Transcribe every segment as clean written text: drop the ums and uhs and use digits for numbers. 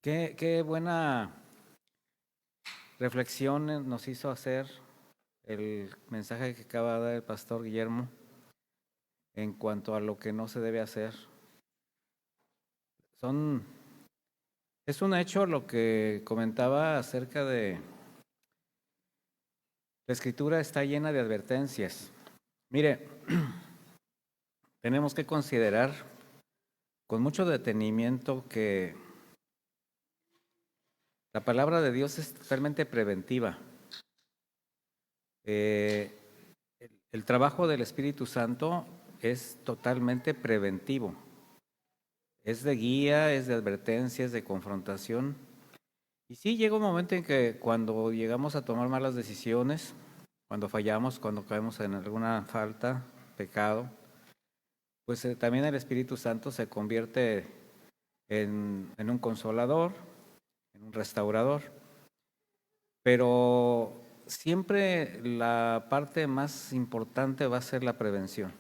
Qué buena reflexión nos hizo hacer el mensaje que acaba de dar el pastor Guillermo en cuanto a lo que no se debe hacer. Son, es un hecho lo que comentaba acerca de la escritura está llena de advertencias. Mire, tenemos que considerar con mucho detenimiento que la palabra de Dios es totalmente preventiva. El trabajo del Espíritu Santo es totalmente preventivo. Es de guía, es de advertencia, es de confrontación. Y sí, llega un momento en que cuando llegamos a tomar malas decisiones, cuando fallamos, cuando caemos en alguna falta, pecado, pues también el Espíritu Santo se convierte en un consolador, en un restaurador. Pero siempre la parte más importante va a ser la prevención.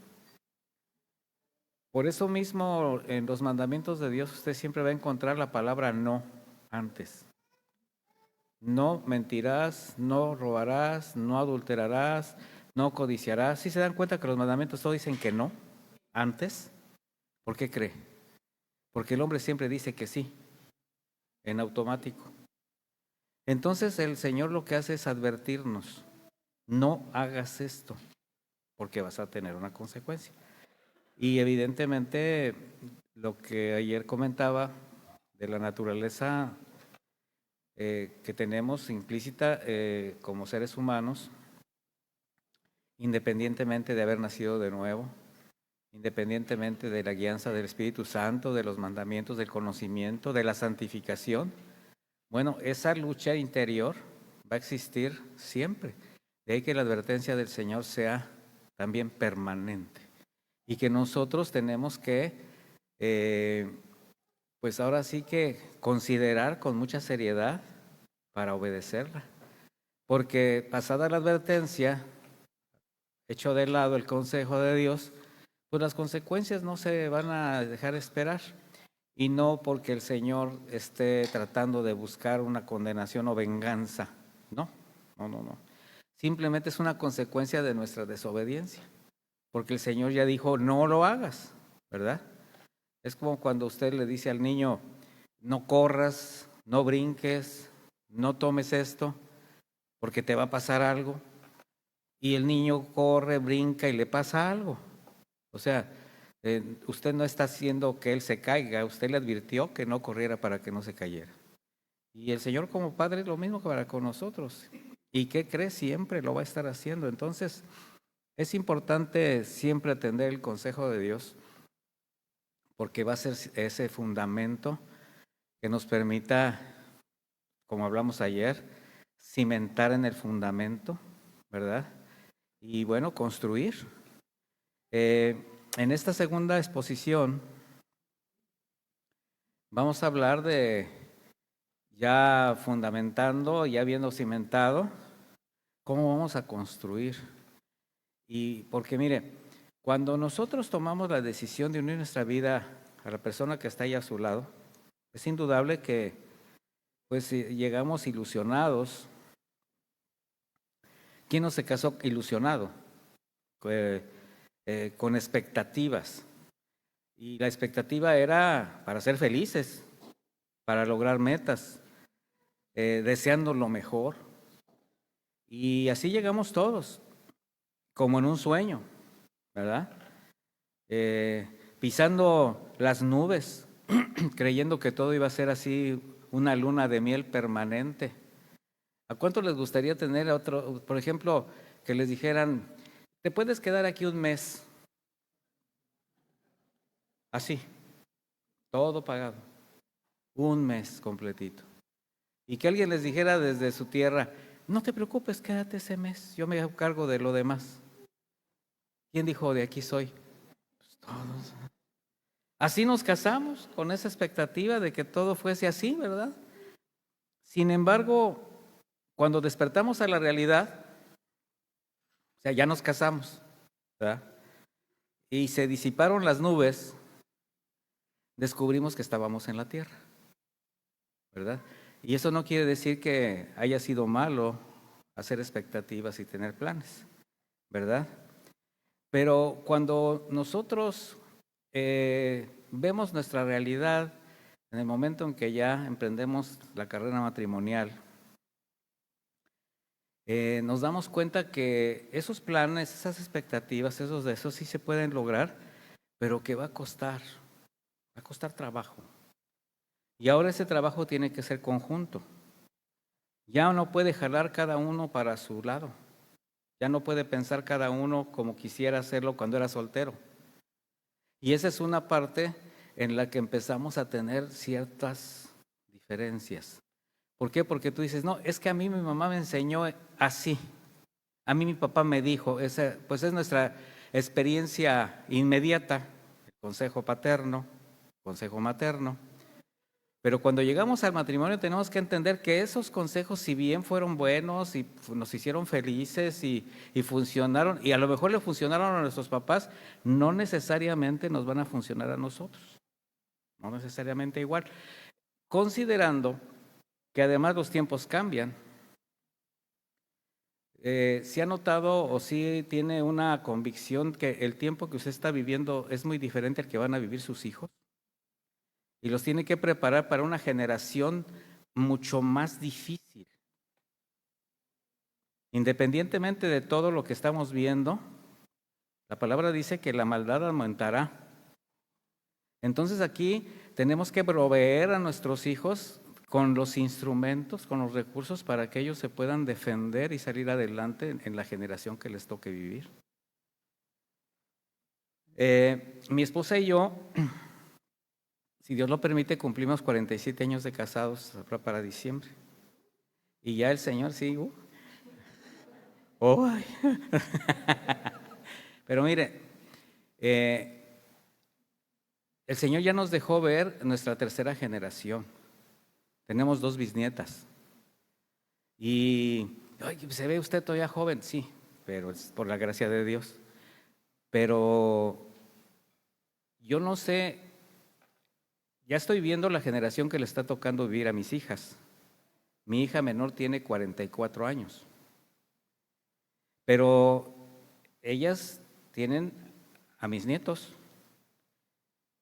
Por eso mismo en los mandamientos de Dios usted siempre va a encontrar la palabra no antes. No mentirás, no robarás, no adulterarás, no codiciarás. ¿Sí se dan cuenta que los mandamientos todos dicen que no antes? ¿Por qué cree? Porque el hombre siempre dice que sí, en automático. Entonces el Señor lo que hace es advertirnos, no hagas esto, porque vas a tener una consecuencia. Y evidentemente lo que ayer comentaba de la naturaleza que tenemos implícita como seres humanos, independientemente de haber nacido de nuevo, independientemente de la guianza del Espíritu Santo, de los mandamientos, del conocimiento, de la santificación, bueno, esa lucha interior va a existir siempre. De ahí que la advertencia del Señor sea también permanente y que nosotros tenemos que, pues ahora sí que considerar con mucha seriedad para obedecerla. Porque pasada la advertencia, hecho de lado el consejo de Dios, pues las consecuencias no se van a dejar esperar. Y no porque el Señor esté tratando de buscar una condenación o venganza. No, no. Simplemente es una consecuencia de nuestra desobediencia. Porque el Señor ya dijo, no lo hagas, ¿verdad? Es como cuando usted le dice al niño, no corras, no brinques, no tomes esto, porque te va a pasar algo. Y el niño corre, brinca y le pasa algo. O sea, usted no está haciendo que él se caiga, usted le advirtió que no corriera para que no se cayera. Y el Señor como Padre es lo mismo que para con nosotros. ¿Y qué cree? Siempre lo va a estar haciendo. Entonces, es importante siempre atender el consejo de Dios, porque va a ser ese fundamento que nos permita, como hablamos ayer, cimentar en el fundamento, ¿verdad? Y bueno, construir. En esta segunda exposición vamos a hablar de ya fundamentando, ya habiendo cimentado, cómo vamos a construir. Y porque mire, cuando nosotros tomamos la decisión de unir nuestra vida a la persona que está ahí a su lado, es indudable que pues llegamos ilusionados. ¿Quién no se casó ilusionado? Con expectativas. Y la expectativa era para ser felices, para lograr metas, deseando lo mejor. Y así llegamos todos, como en un sueño, ¿verdad? Pisando las nubes, creyendo que todo iba a ser así, una luna de miel permanente. ¿A cuánto les gustaría tener otro, por ejemplo, que les dijeran, te puedes quedar aquí un mes, así, todo pagado, un mes completito? Y que alguien les dijera desde su tierra, no te preocupes, quédate ese mes, yo me hago cargo de lo demás. ¿Quién dijo de aquí soy? Pues todos. Así nos casamos, con esa expectativa de que todo fuese así, ¿verdad? Sin embargo, cuando despertamos a la realidad, o sea, ya nos casamos, ¿verdad? Y se disiparon las nubes, descubrimos que estábamos en la tierra. ¿verdad? Y eso no quiere decir que haya sido malo hacer expectativas y tener planes, ¿verdad? Pero cuando nosotros vemos nuestra realidad en el momento en que ya emprendemos la carrera matrimonial, nos damos cuenta que esos planes, esas expectativas, esos deseos sí se pueden lograr, pero que va a costar trabajo. Y ahora ese trabajo tiene que ser conjunto. Ya no puede jalar cada uno para su lado. Ya no puede pensar cada uno como quisiera hacerlo cuando era soltero. Y esa es una parte en la que empezamos a tener ciertas diferencias. ¿Por qué? Porque tú dices, no, es que a mí mi mamá me enseñó así. A mí mi papá me dijo, pues es nuestra experiencia inmediata, el consejo paterno, consejo materno. Pero cuando llegamos al matrimonio tenemos que entender que esos consejos, si bien fueron buenos y nos hicieron felices y funcionaron, y a lo mejor le funcionaron a nuestros papás, no necesariamente nos van a funcionar a nosotros, no necesariamente igual. Considerando que además los tiempos cambian. ¿Sí ha notado o sí tiene una convicción que el tiempo que usted está viviendo es muy diferente al que van a vivir sus hijos? Y los tiene que preparar para una generación mucho más difícil. Independientemente de todo lo que estamos viendo, la palabra dice que la maldad aumentará. Entonces aquí tenemos que proveer a nuestros hijos con los instrumentos, con los recursos para que ellos se puedan defender y salir adelante en la generación que les toque vivir. Mi esposa y yo, si Dios lo permite, cumplimos 47 años de casados para diciembre. Y ya el Señor sí. Pero mire, el Señor ya nos dejó ver nuestra tercera generación. Tenemos 2 bisnietas. Y se ve usted todavía joven, sí, pero es por la gracia de Dios. Pero yo no sé, ya estoy viendo la generación que le está tocando vivir a mis hijas. Mi hija menor tiene 44 años. Pero ellas tienen a mis nietos.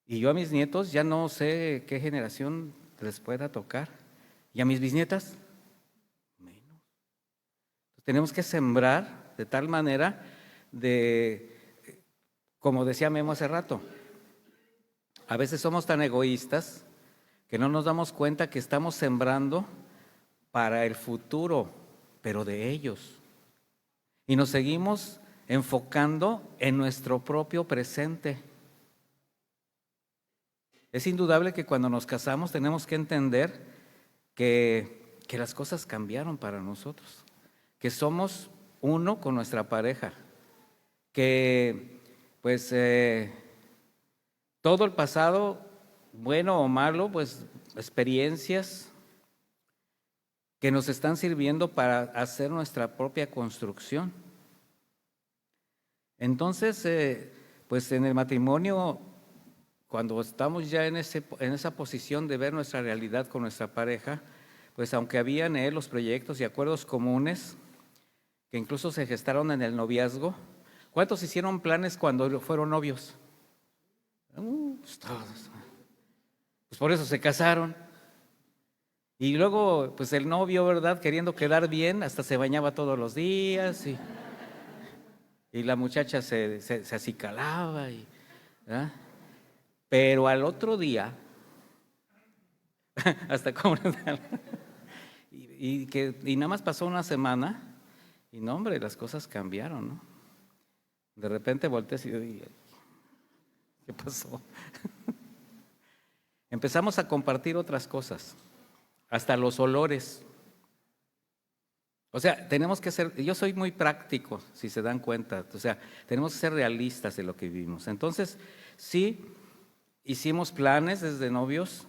Y yo a mis nietos ya no sé qué generación les pueda tocar. Y a mis bisnietas, menos. Tenemos que sembrar de tal manera como decía Memo hace rato, a veces somos tan egoístas que no nos damos cuenta que estamos sembrando para el futuro, pero de ellos. Y nos seguimos enfocando en nuestro propio presente. Es indudable que cuando nos casamos tenemos que entender que las cosas cambiaron para nosotros, que somos uno con nuestra pareja, que pues todo el pasado, bueno o malo, pues experiencias que nos están sirviendo para hacer nuestra propia construcción. Entonces, pues en el matrimonio, cuando estamos ya en esa posición de ver nuestra realidad con nuestra pareja, pues aunque había en él los proyectos y acuerdos comunes, que incluso se gestaron en el noviazgo, ¿cuántos hicieron planes cuando fueron novios? Pues todos. Pues por eso se casaron. Y luego, pues el novio, ¿verdad? Queriendo quedar bien, hasta se bañaba todos los días y la muchacha se acicalaba. ¿Verdad? Pero al otro día, hasta como... y nada más pasó una semana y no, hombre, las cosas cambiaron, ¿no? De repente volteé y ¿qué pasó? Empezamos a compartir otras cosas, hasta los olores. O sea, tenemos que ser, yo soy muy práctico, si se dan cuenta, o sea, tenemos que ser realistas de lo que vivimos. Entonces, sí, hicimos planes desde novios,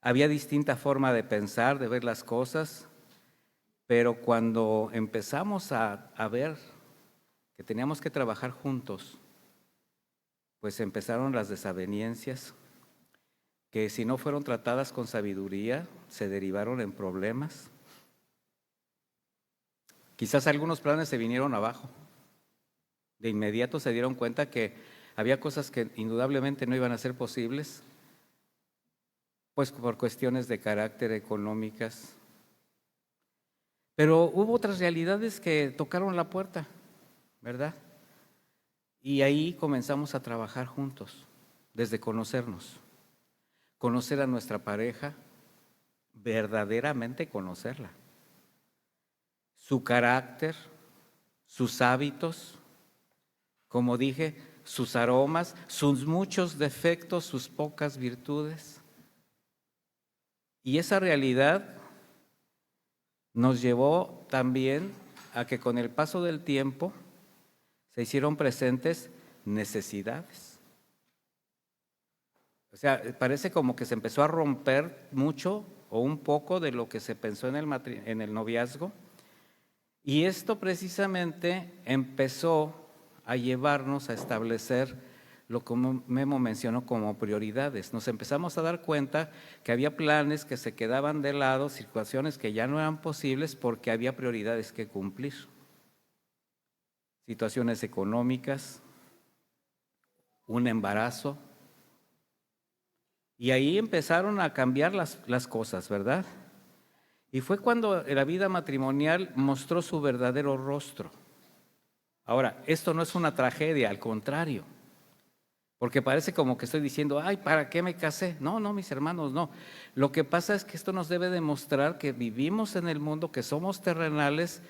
había distinta forma de pensar, de ver las cosas, pero cuando empezamos a ver que teníamos que trabajar juntos, pues empezaron las desavenencias, que si no fueron tratadas con sabiduría, se derivaron en problemas. Quizás algunos planes se vinieron abajo. De inmediato se dieron cuenta que había cosas que indudablemente no iban a ser posibles, pues por cuestiones de carácter económicas. Pero hubo otras realidades que tocaron la puerta, ¿verdad? Y ahí comenzamos a trabajar juntos, desde conocernos, conocer a nuestra pareja, verdaderamente conocerla, su carácter, sus hábitos, como dije, sus aromas, sus muchos defectos, sus pocas virtudes. Y esa realidad nos llevó también a que con el paso del tiempo se hicieron presentes necesidades. O sea, parece como que se empezó a romper mucho o un poco de lo que se pensó en el noviazgo. Y esto precisamente empezó a llevarnos a establecer lo que Memo mencionó como prioridades. Nos empezamos a dar cuenta que había planes que se quedaban de lado, situaciones que ya no eran posibles porque había prioridades que cumplir. Situaciones económicas, un embarazo. Y ahí empezaron a cambiar las cosas, ¿verdad? Y fue cuando la vida matrimonial mostró su verdadero rostro. Ahora, esto no es una tragedia, al contrario, porque parece como que estoy diciendo, ay, ¿para qué me casé? No, mis hermanos, no. Lo que pasa es que esto nos debe demostrar que vivimos en el mundo, que somos terrenales,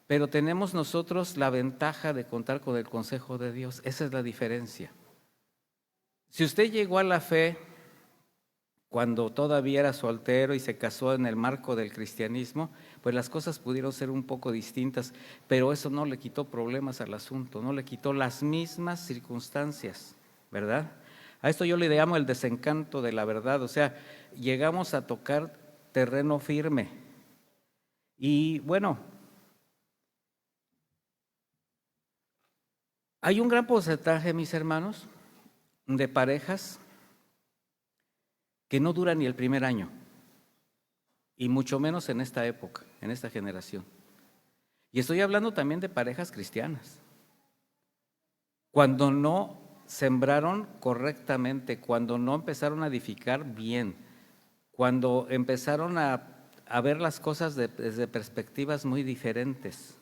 pero tenemos nosotros la ventaja de contar con el consejo de Dios. Esa es la diferencia. Si usted llegó a la fe cuando todavía era soltero y se casó en el marco del cristianismo, pues las cosas pudieron ser un poco distintas, pero eso no le quitó problemas al asunto, no le quitó las mismas circunstancias, ¿verdad? A esto yo le llamo el desencanto de la verdad, o sea, llegamos a tocar terreno firme. Y bueno, hay un gran porcentaje, mis hermanos, de parejas que no duran ni el primer año, y mucho menos en esta época, en esta generación. Y estoy hablando también de parejas cristianas. Cuando no sembraron correctamente, cuando no empezaron a edificar bien, cuando empezaron a ver las cosas desde perspectivas muy diferentes.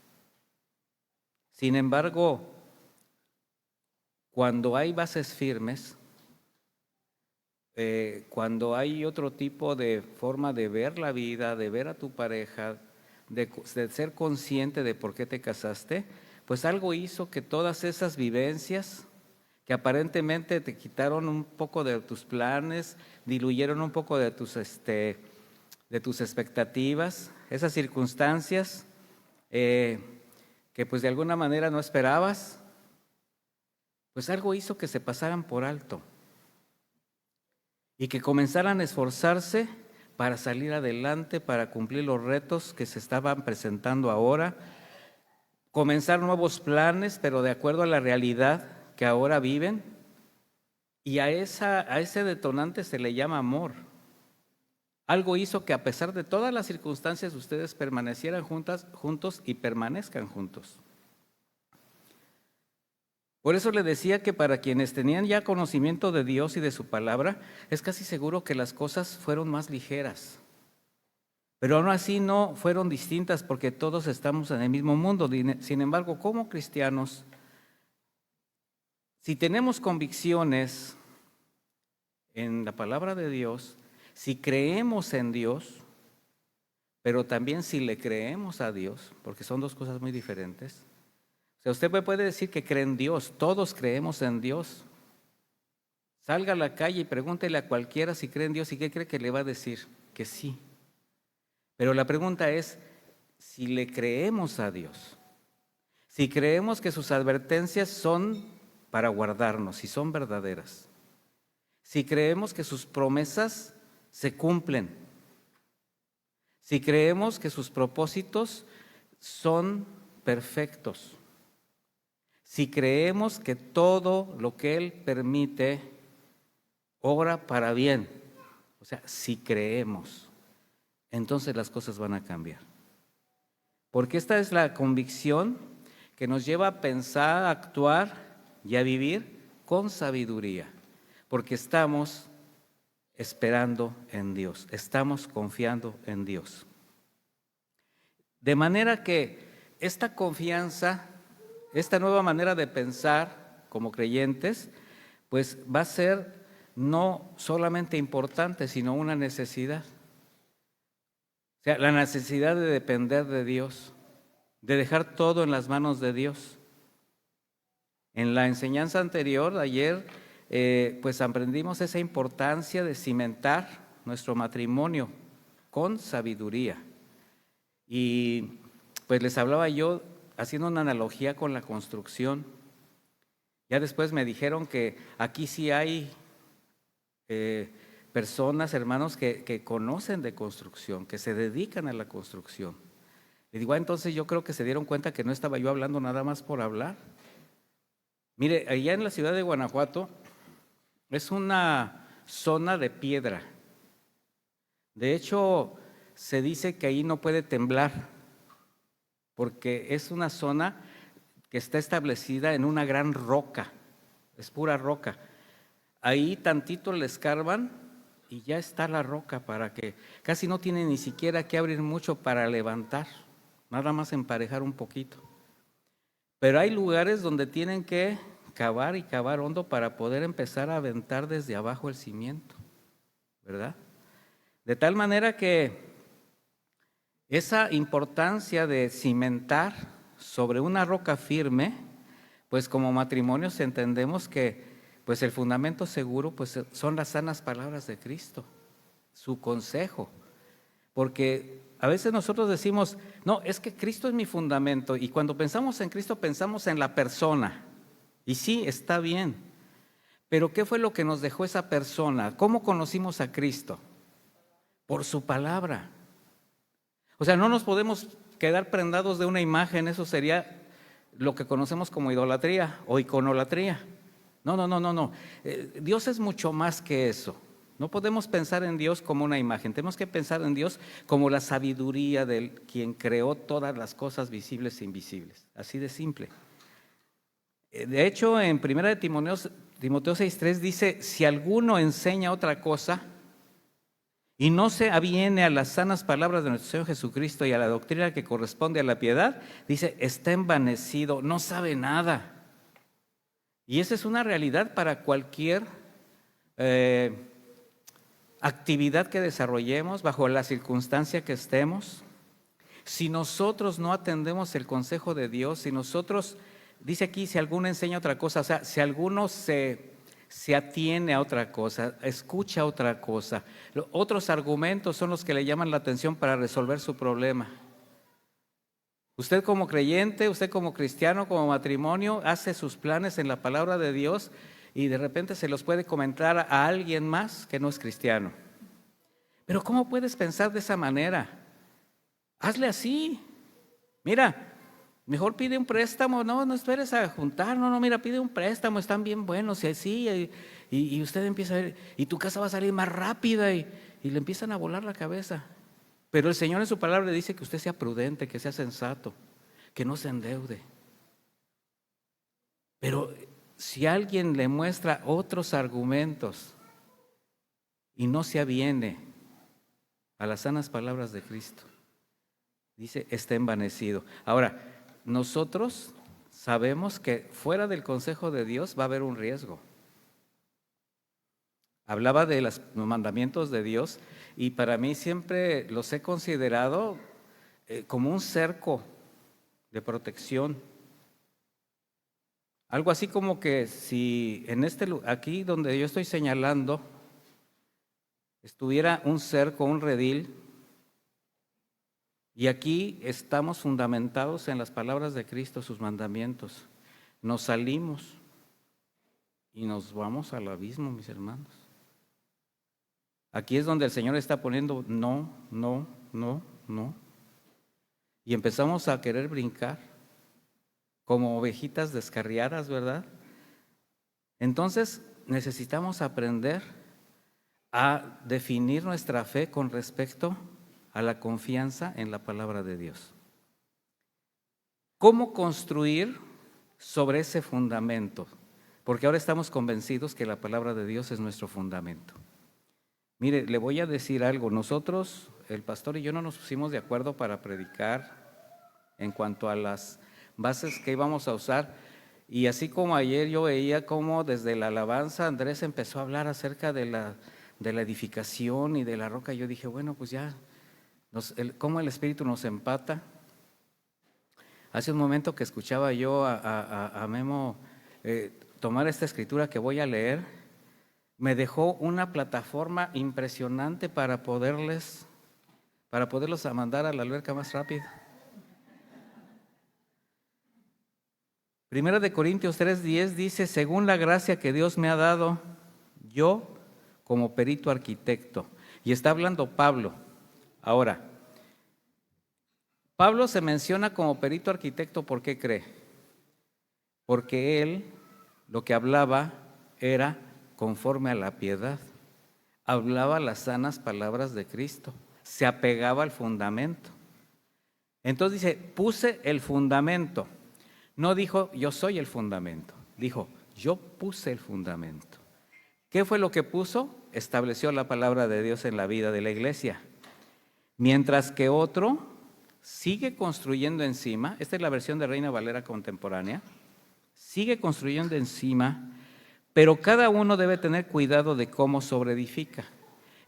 Sin embargo, cuando hay bases firmes, cuando hay otro tipo de forma de ver la vida, de ver a tu pareja, de ser consciente de por qué te casaste, pues algo hizo que todas esas vivencias que aparentemente te quitaron un poco de tus planes, diluyeron un poco de tus expectativas, esas circunstancias que pues de alguna manera no esperabas, pues algo hizo que se pasaran por alto y que comenzaran a esforzarse para salir adelante, para cumplir los retos que se estaban presentando ahora, comenzar nuevos planes, pero de acuerdo a la realidad que ahora viven, y a ese detonante se le llama amor. Algo hizo que a pesar de todas las circunstancias ustedes permanecieran juntos y permanezcan juntos. Por eso le decía que para quienes tenían ya conocimiento de Dios y de su palabra, es casi seguro que las cosas fueron más ligeras. Pero aún así no fueron distintas porque todos estamos en el mismo mundo. Sin embargo, como cristianos, si tenemos convicciones en la palabra de Dios, si creemos en Dios, pero también si le creemos a Dios, porque son dos cosas muy diferentes. O sea, usted me puede decir que cree en Dios, todos creemos en Dios. Salga a la calle y pregúntele a cualquiera si cree en Dios y qué cree que le va a decir, que sí. Pero la pregunta es, si le creemos a Dios, si creemos que sus advertencias son para guardarnos, si son verdaderas, si creemos que sus promesas se cumplen, si creemos que sus propósitos son perfectos, si creemos que todo lo que Él permite obra para bien, O sea, si creemos, entonces las cosas van a cambiar. Porque esta es la convicción que nos lleva a pensar, a actuar y a vivir con sabiduría. Porque estamos esperando en Dios, estamos confiando en Dios. De manera que esta confianza, esta nueva manera de pensar como creyentes, pues va a ser no solamente importante, sino una necesidad. O sea, la necesidad de depender de Dios, de dejar todo en las manos de Dios. En la enseñanza anterior, ayer, pues aprendimos esa importancia de cimentar nuestro matrimonio con sabiduría. Y pues les hablaba yo haciendo una analogía con la construcción. Ya después me dijeron que aquí sí hay personas, hermanos, que conocen de construcción, que se dedican a la construcción. Le digo, entonces yo creo que se dieron cuenta que no estaba yo hablando nada más por hablar. Mire, allá en la ciudad de Guanajuato es una zona de piedra. De hecho, se dice que ahí no puede temblar, porque es una zona que está establecida en una gran roca, es pura roca. Ahí tantito le escarban y ya está la roca, para que casi no tiene ni siquiera que abrir mucho para levantar, nada más emparejar un poquito. Pero hay lugares donde tienen que cavar y cavar hondo para poder empezar a aventar desde abajo el cimiento, ¿verdad? De tal manera que esa importancia de cimentar sobre una roca firme, pues como matrimonios entendemos que pues el fundamento seguro pues son las sanas palabras de Cristo, su consejo. Porque a veces nosotros decimos, no, es que Cristo es mi fundamento, y cuando pensamos en Cristo pensamos en la persona. Y sí, está bien. Pero ¿qué fue lo que nos dejó esa persona? ¿Cómo conocimos a Cristo? Por su palabra. O sea, no nos podemos quedar prendados de una imagen, eso sería lo que conocemos como idolatría o iconolatría. No. Dios es mucho más que eso. No podemos pensar en Dios como una imagen, tenemos que pensar en Dios como la sabiduría de quien creó todas las cosas visibles e invisibles. Así de simple. De hecho, en 1 Timoteo 6:3 dice, si alguno enseña otra cosa y no se aviene a las sanas palabras de nuestro Señor Jesucristo y a la doctrina que corresponde a la piedad, dice, está envanecido, no sabe nada. Y esa es una realidad para cualquier actividad que desarrollemos, bajo la circunstancia que estemos. Si nosotros no atendemos el consejo de Dios, si nosotros, dice aquí, si alguno enseña otra cosa, o sea, si alguno se atiene a otra cosa, escucha otra cosa, otros argumentos son los que le llaman la atención para resolver su problema. Usted como creyente, usted como cristiano, como matrimonio, hace sus planes en la palabra de Dios y de repente se los puede comentar a alguien más que no es cristiano. Pero ¿cómo puedes pensar de esa manera? Hazle así. Mira, mejor pide un préstamo, no esperes a juntar, mira, pide un préstamo, están bien buenos y así, y usted empieza a ver, y tu casa va a salir más rápida y le empiezan a volar la cabeza. Pero el Señor en su palabra le dice que usted sea prudente, que sea sensato, que no se endeude. Pero si alguien le muestra otros argumentos y no se aviene a las sanas palabras de Cristo, dice, está envanecido. Ahora, nosotros sabemos que fuera del consejo de Dios va a haber un riesgo. Hablaba de los mandamientos de Dios y para mí siempre los he considerado como un cerco de protección. Algo así como que si en aquí donde yo estoy señalando estuviera un cerco, un redil, y aquí estamos fundamentados en las palabras de Cristo, sus mandamientos. Nos salimos y nos vamos al abismo, mis hermanos. Aquí es donde el Señor está poniendo no. Y empezamos a querer brincar como ovejitas descarriadas, ¿verdad? Entonces necesitamos aprender a definir nuestra fe con respecto a la confianza en la palabra de Dios. ¿Cómo construir sobre ese fundamento? Porque ahora estamos convencidos que la palabra de Dios es nuestro fundamento. Mire, le voy a decir algo. Nosotros, el pastor y yo, no nos pusimos de acuerdo para predicar en cuanto a las bases que íbamos a usar. Y así como ayer yo veía cómo desde la alabanza Andrés empezó a hablar acerca de la edificación y de la roca, yo dije, bueno, pues ya, cómo el Espíritu nos empata. Hace un momento que escuchaba yo a Memo tomar esta escritura que voy a leer, me dejó una plataforma impresionante para poderlos mandar a la alberca más rápido. Primera de Corintios 3:10 dice, según la gracia que Dios me ha dado, yo como perito arquitecto. Y está hablando Pablo. Ahora, Pablo se menciona como perito arquitecto, ¿por qué cree? Porque él lo que hablaba era conforme a la piedad. Hablaba las sanas palabras de Cristo. Se apegaba al fundamento. Entonces dice, puse el fundamento. No dijo, yo soy el fundamento. Dijo, yo puse el fundamento. ¿Qué fue lo que puso? Estableció la palabra de Dios en la vida de la iglesia. Mientras que otro sigue construyendo encima, esta es la versión de Reina Valera contemporánea, sigue construyendo encima, pero cada uno debe tener cuidado de cómo sobreedifica.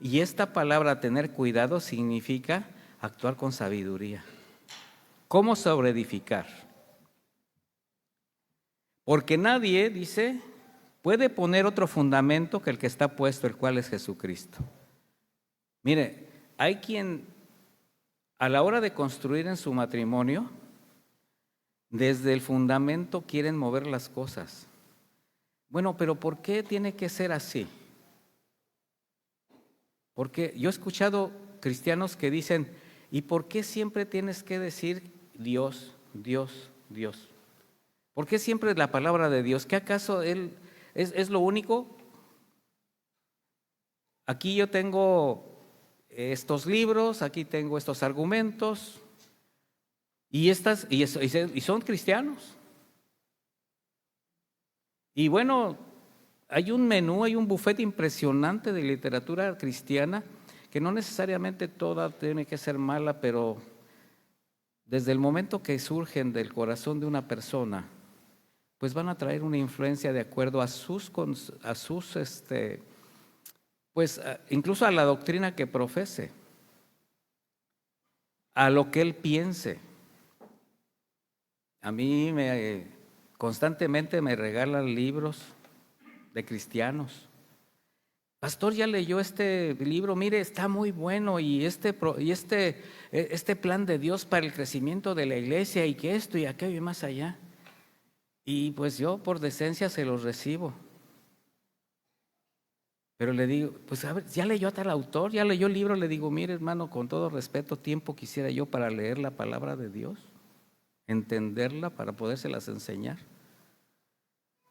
Y esta palabra tener cuidado significa actuar con sabiduría. ¿Cómo sobreedificar? Porque nadie, dice, puede poner otro fundamento que el que está puesto, el cual es Jesucristo. Mire, hay quien a la hora de construir en su matrimonio, desde el fundamento quieren mover las cosas. Bueno, pero ¿por qué tiene que ser así? Porque yo he escuchado cristianos que dicen, ¿y por qué siempre tienes que decir Dios, Dios, Dios? ¿Por qué siempre la palabra de Dios? ¿Qué acaso Él es lo único? Aquí yo tengo estos libros, aquí tengo estos argumentos, y son cristianos. Y bueno, hay un menú, hay un buffet impresionante de literatura cristiana, que no necesariamente toda tiene que ser mala, pero desde el momento que surgen del corazón de una persona, pues van a traer una influencia de acuerdo a incluso a la doctrina que profese, a lo que él piense. A mí constantemente me regalan libros de cristianos. Pastor, ya leyó este libro, mire, está muy bueno, y este plan de Dios para el crecimiento de la iglesia, y que esto y aquello y más allá. Y pues yo por decencia se los recibo. Pero le digo, pues a ver, ya leyó a tal autor, ya leyó el libro, le digo, mire hermano, con todo respeto, tiempo quisiera yo para leer la palabra de Dios, entenderla para podérselas enseñar.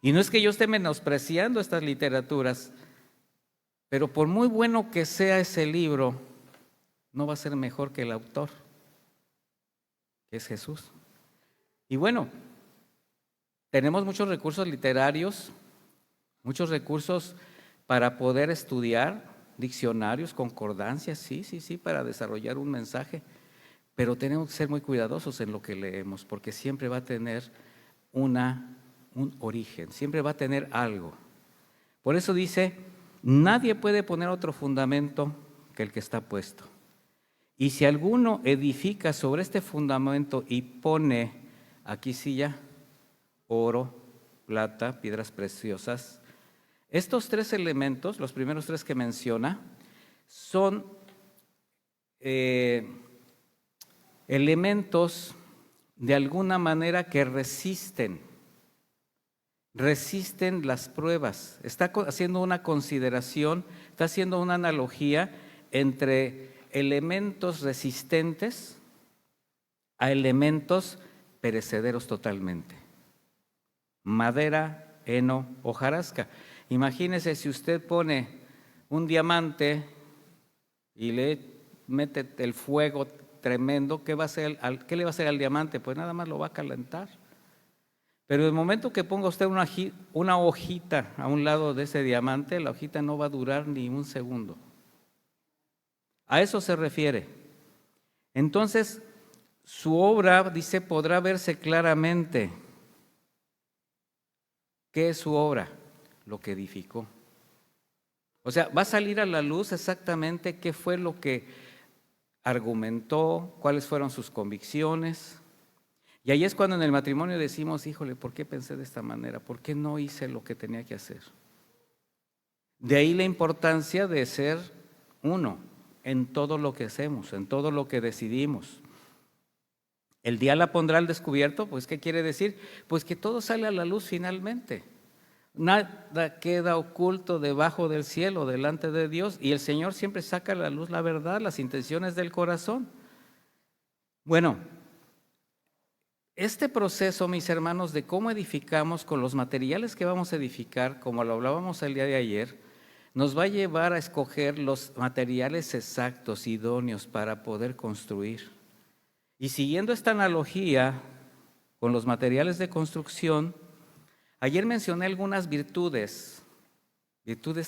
Y no es que yo esté menospreciando estas literaturas, pero por muy bueno que sea ese libro, no va a ser mejor que el autor, que es Jesús. Y bueno, tenemos muchos recursos literarios, muchos recursos para poder estudiar, diccionarios, concordancias, sí, para desarrollar un mensaje, pero tenemos que ser muy cuidadosos en lo que leemos, porque siempre va a tener un origen, siempre va a tener algo. Por eso dice, nadie puede poner otro fundamento que el que está puesto. Y si alguno edifica sobre este fundamento y pone, aquí sí ya, oro, plata, piedras preciosas, estos tres elementos, los primeros tres que menciona, son elementos de alguna manera que resisten las pruebas. Está haciendo una consideración, está haciendo una analogía entre elementos resistentes a elementos perecederos totalmente. Madera, heno, hojarasca. Imagínese si usted pone un diamante y le mete el fuego tremendo, ¿qué le va a hacer al diamante? Pues nada más lo va a calentar. Pero el momento que ponga usted una hojita a un lado de ese diamante, la hojita no va a durar ni un segundo. A eso se refiere. Entonces, su obra, dice, podrá verse claramente. ¿Qué es su obra? Lo que edificó. O sea, va a salir a la luz exactamente qué fue lo que argumentó, cuáles fueron sus convicciones. Y ahí es cuando en el matrimonio decimos, híjole, ¿por qué pensé de esta manera? ¿Por qué no hice lo que tenía que hacer? De ahí la importancia de ser uno en todo lo que hacemos, en todo lo que decidimos. El día la pondrá al descubierto, pues ¿qué quiere decir? Pues que todo sale a la luz finalmente. Nada queda oculto debajo del cielo, delante de Dios, y el Señor siempre saca a la luz la verdad, las intenciones del corazón. Bueno, este proceso, mis hermanos, de cómo edificamos con los materiales que vamos a edificar, como lo hablábamos el día de ayer, nos va a llevar a escoger los materiales exactos, idóneos para poder construir. Y siguiendo esta analogía con los materiales de construcción, ayer mencioné algunas virtudes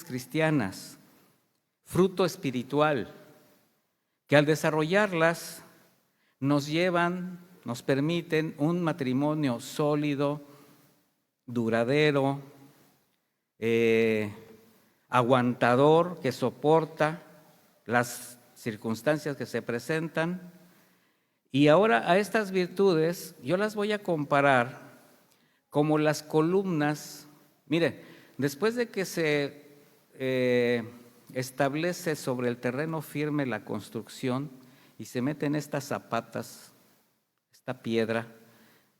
cristianas, fruto espiritual, que al desarrollarlas nos permiten un matrimonio sólido, duradero, aguantador, que soporta las circunstancias que se presentan. Y ahora a estas virtudes yo las voy a comparar como las columnas. Mire, después de que se establece sobre el terreno firme la construcción y se meten estas zapatas, esta piedra,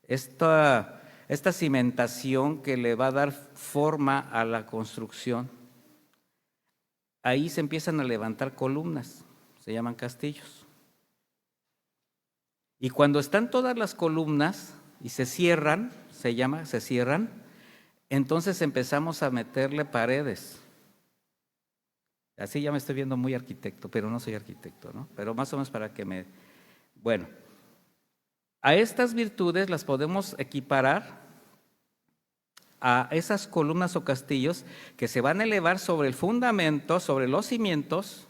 esta cimentación que le va a dar forma a la construcción, ahí se empiezan a levantar columnas, se llaman castillos. Y cuando están todas las columnas y se cierran, se cierran, entonces empezamos a meterle paredes. Así ya me estoy viendo muy arquitecto, pero no soy arquitecto, ¿no? Pero más o menos para que me... Bueno, a estas virtudes las podemos equiparar a esas columnas o castillos que se van a elevar sobre el fundamento, sobre los cimientos,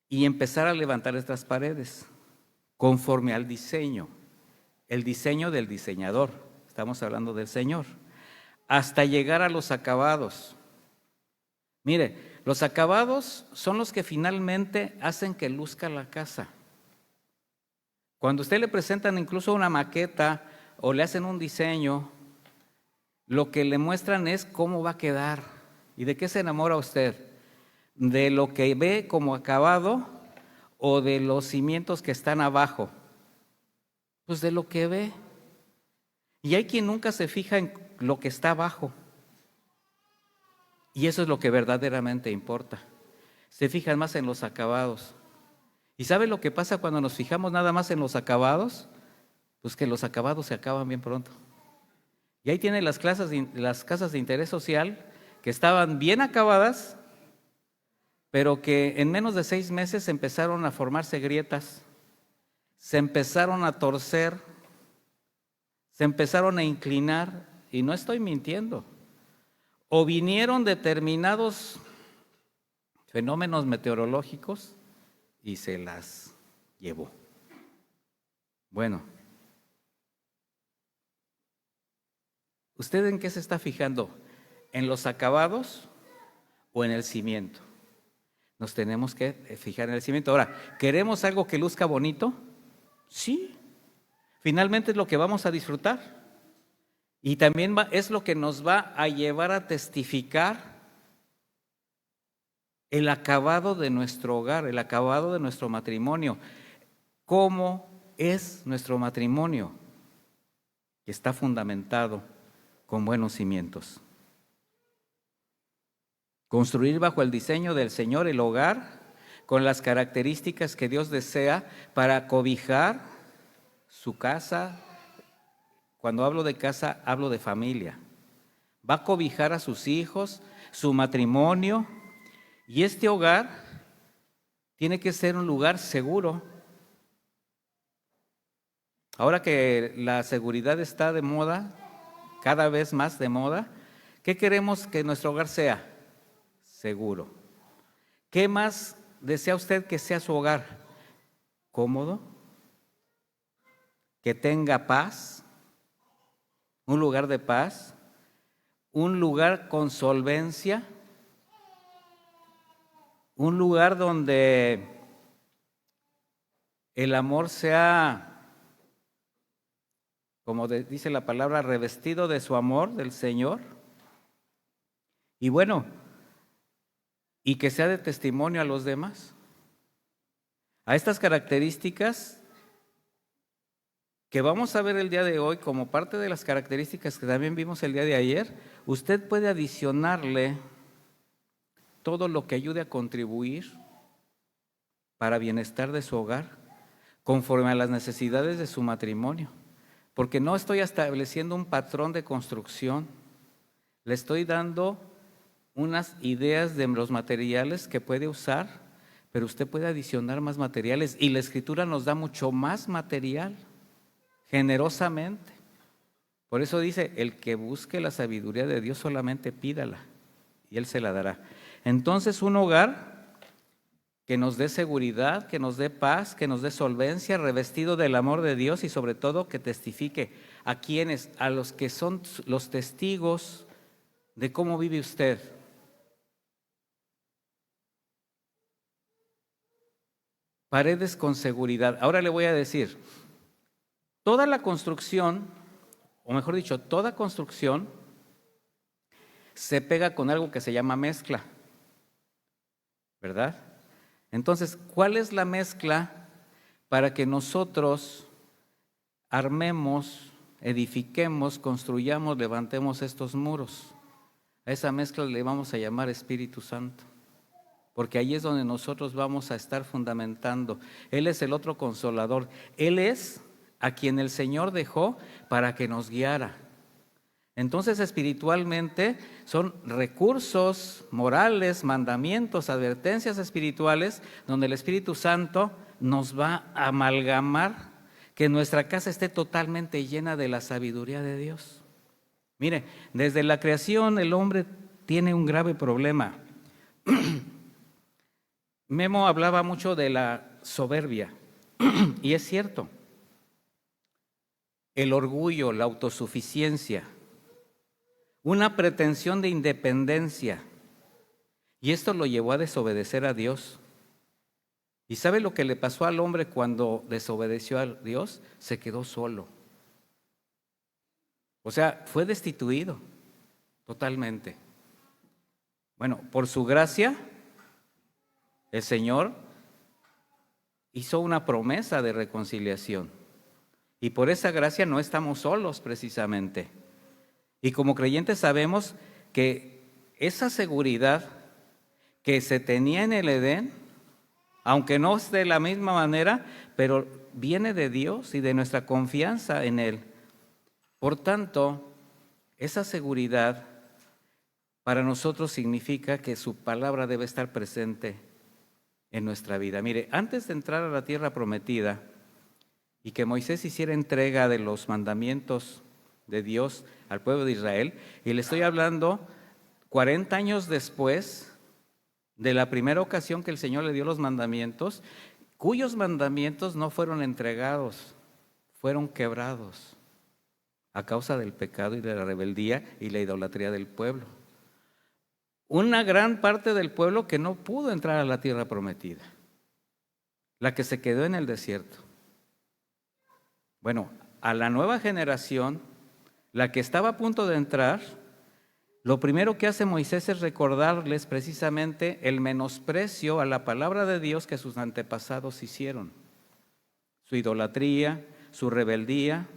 y empezar a levantar estas paredes conforme al diseño, el diseño del diseñador, estamos hablando del Señor, hasta llegar a los acabados. Mire, los acabados son los que finalmente hacen que luzca la casa. Cuando a usted le presentan incluso una maqueta o le hacen un diseño, lo que le muestran es cómo va a quedar. ¿Y de qué se enamora usted? ¿De lo que ve como acabado o de los cimientos que están abajo? Pues de lo que ve. Y hay quien nunca se fija en lo que está abajo. Y eso es lo que verdaderamente importa. Se fijan más en los acabados. ¿Y sabe lo que pasa cuando nos fijamos nada más en los acabados? Pues que los acabados se acaban bien pronto. Y ahí tiene las casas de interés social que estaban bien acabadas, pero que en menos de 6 meses empezaron a formarse grietas, se empezaron a torcer, se empezaron a inclinar, y no estoy mintiendo. O vinieron determinados fenómenos meteorológicos y se las llevó. Bueno, ¿usted en qué se está fijando? ¿En los acabados o en el cimiento? Nos tenemos que fijar en el cimiento. Ahora, ¿queremos algo que luzca bonito? Sí. Finalmente es lo que vamos a disfrutar. Y también es lo que nos va a llevar a testificar el acabado de nuestro hogar, el acabado de nuestro matrimonio. ¿Cómo es nuestro matrimonio? Que está fundamentado con buenos cimientos. Construir bajo el diseño del Señor el hogar con las características que Dios desea para cobijar su casa. Cuando hablo de casa, hablo de familia. Va a cobijar a sus hijos, su matrimonio. Y este hogar tiene que ser un lugar seguro. Ahora que la seguridad está de moda, cada vez más de moda, ¿qué queremos que nuestro hogar sea? Seguro. ¿Qué más desea usted que sea su hogar? Cómodo, que tenga paz, un lugar de paz, un lugar con solvencia, un lugar donde el amor sea, como dice la palabra, revestido de su amor, del Señor. Y bueno, y que sea de testimonio a los demás. A estas características que vamos a ver el día de hoy, como parte de las características que también vimos el día de ayer, usted puede adicionarle todo lo que ayude a contribuir para bienestar de su hogar, conforme a las necesidades de su matrimonio. Porque no estoy estableciendo un patrón de construcción, le estoy dando unas ideas de los materiales que puede usar, pero usted puede adicionar más materiales y la Escritura nos da mucho más material, generosamente. Por eso dice, el que busque la sabiduría de Dios solamente pídala y Él se la dará. Entonces, un hogar que nos dé seguridad, que nos dé paz, que nos dé solvencia, revestido del amor de Dios y sobre todo que testifique a quienes, a los que son los testigos de cómo vive usted. Paredes con seguridad. Ahora le voy a decir, toda la construcción, o mejor dicho, toda construcción se pega con algo que se llama mezcla, ¿verdad? Entonces, ¿cuál es la mezcla para que nosotros armemos, edifiquemos, construyamos, levantemos estos muros? A esa mezcla le vamos a llamar Espíritu Santo, porque ahí es donde nosotros vamos a estar fundamentando. Él es el otro consolador. Él es a quien el Señor dejó para que nos guiara. Entonces, espiritualmente son recursos morales, mandamientos, advertencias espirituales, donde el Espíritu Santo nos va a amalgamar, que nuestra casa esté totalmente llena de la sabiduría de Dios. Mire, desde la creación el hombre tiene un grave problema. Memo hablaba mucho de la soberbia, y es cierto. El orgullo, la autosuficiencia, una pretensión de independencia, y esto lo llevó a desobedecer a Dios. ¿Y sabe lo que le pasó al hombre cuando desobedeció a Dios? Se quedó solo. O sea, fue destituido totalmente. Bueno, por su gracia, el Señor hizo una promesa de reconciliación. Y por esa gracia no estamos solos precisamente. Y como creyentes sabemos que esa seguridad que se tenía en el Edén, aunque no es de la misma manera, pero viene de Dios y de nuestra confianza en Él. Por tanto, esa seguridad para nosotros significa que su palabra debe estar presente en nuestra vida. Mire, antes de entrar a la tierra prometida y que Moisés hiciera entrega de los mandamientos de Dios al pueblo de Israel, y le estoy hablando 40 años después de la primera ocasión que el Señor le dio los mandamientos, cuyos mandamientos no fueron entregados, fueron quebrados a causa del pecado y de la rebeldía y la idolatría del pueblo. Una gran parte del pueblo que no pudo entrar a la tierra prometida, la que se quedó en el desierto. Bueno, a la nueva generación, la que estaba a punto de entrar, lo primero que hace Moisés es recordarles precisamente el menosprecio a la palabra de Dios que sus antepasados hicieron. Su idolatría, su rebeldía,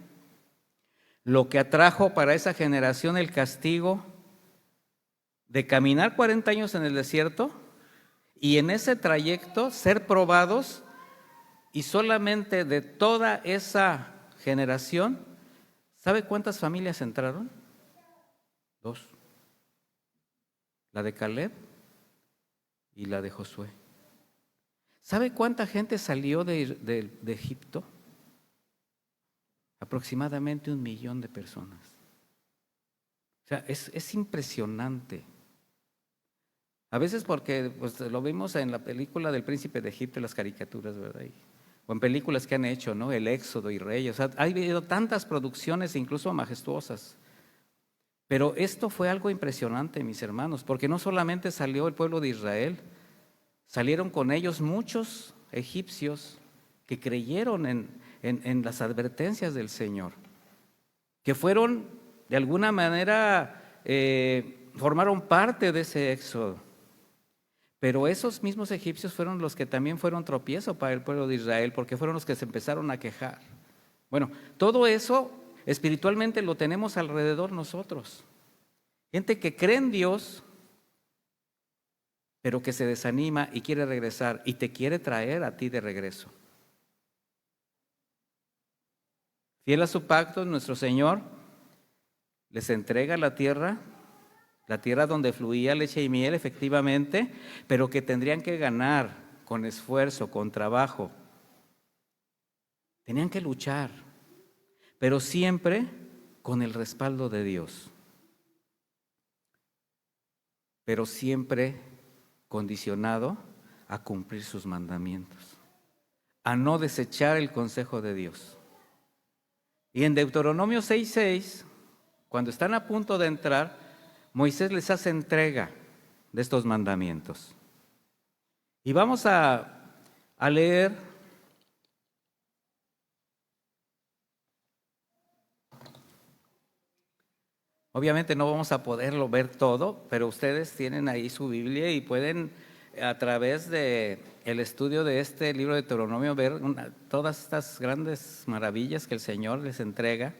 lo que atrajo para esa generación el castigo de caminar 40 años en el desierto y en ese trayecto ser probados, y solamente de toda esa generación, ¿sabe cuántas familias entraron? 2. la de Caleb y la de Josué. ¿Sabe cuánta gente salió de Egipto? Aproximadamente 1,000,000 de personas. O sea, es impresionante. A veces porque pues, lo vimos en la película del Príncipe de Egipto, en las caricaturas, ¿verdad? O en películas que han hecho, ¿no? El Éxodo y Reyes. O sea, ha habido tantas producciones, incluso majestuosas. Pero esto fue algo impresionante, mis hermanos, porque no solamente salió el pueblo de Israel, salieron con ellos muchos egipcios que creyeron en las advertencias del Señor, que fueron, de alguna manera, formaron parte de ese éxodo. Pero esos mismos egipcios fueron los que también fueron tropiezo para el pueblo de Israel, porque fueron los que se empezaron a quejar. Bueno, todo eso espiritualmente lo tenemos alrededor nosotros. Gente que cree en Dios, pero que se desanima y quiere regresar y te quiere traer a ti de regreso. Fiel a su pacto, nuestro Señor les entrega la tierra donde fluía leche y miel, efectivamente, pero que tendrían que ganar con esfuerzo, con trabajo. Tenían que luchar, pero siempre con el respaldo de Dios. Pero siempre condicionado a cumplir sus mandamientos, a no desechar el consejo de Dios. Y en Deuteronomio 6:6, cuando están a punto de entrar, Moisés les hace entrega de estos mandamientos. Y vamos a leer obviamente no vamos a poderlo ver todo, pero ustedes tienen ahí su Biblia y pueden a través de el estudio de este libro de Deuteronomio ver todas estas grandes maravillas que el Señor les entrega.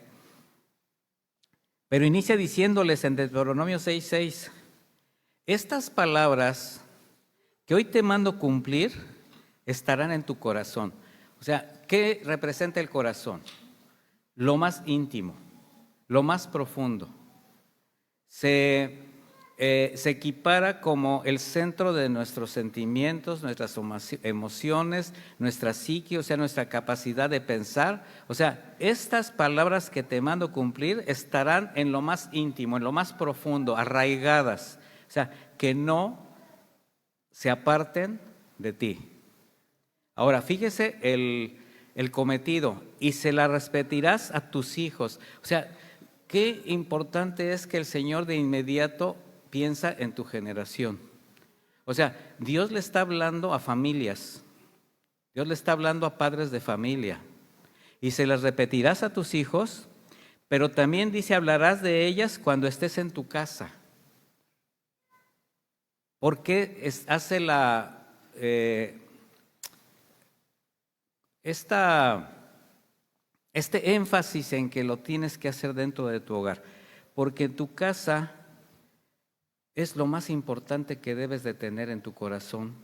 Pero inicia diciéndoles en Deuteronomio 6:6, estas palabras que hoy te mando cumplir estarán en tu corazón. O sea, ¿qué representa el corazón? Lo más íntimo, lo más profundo. Se equipara como el centro de nuestros sentimientos, nuestras emociones, nuestra psique, o sea, nuestra capacidad de pensar. O sea, estas palabras que te mando cumplir estarán en lo más íntimo, en lo más profundo, arraigadas. O sea, que no se aparten de ti. Ahora, fíjese el cometido, y se la repetirás a tus hijos. O sea, qué importante es que el Señor de inmediato piensa en tu generación. O sea, Dios le está hablando a familias, Dios le está hablando a padres de familia, y se las repetirás a tus hijos, pero también dice, hablarás de ellas cuando estés en tu casa. ¿Por qué hace este énfasis en que lo tienes que hacer dentro de tu hogar? Porque tu casa es lo más importante que debes de tener en tu corazón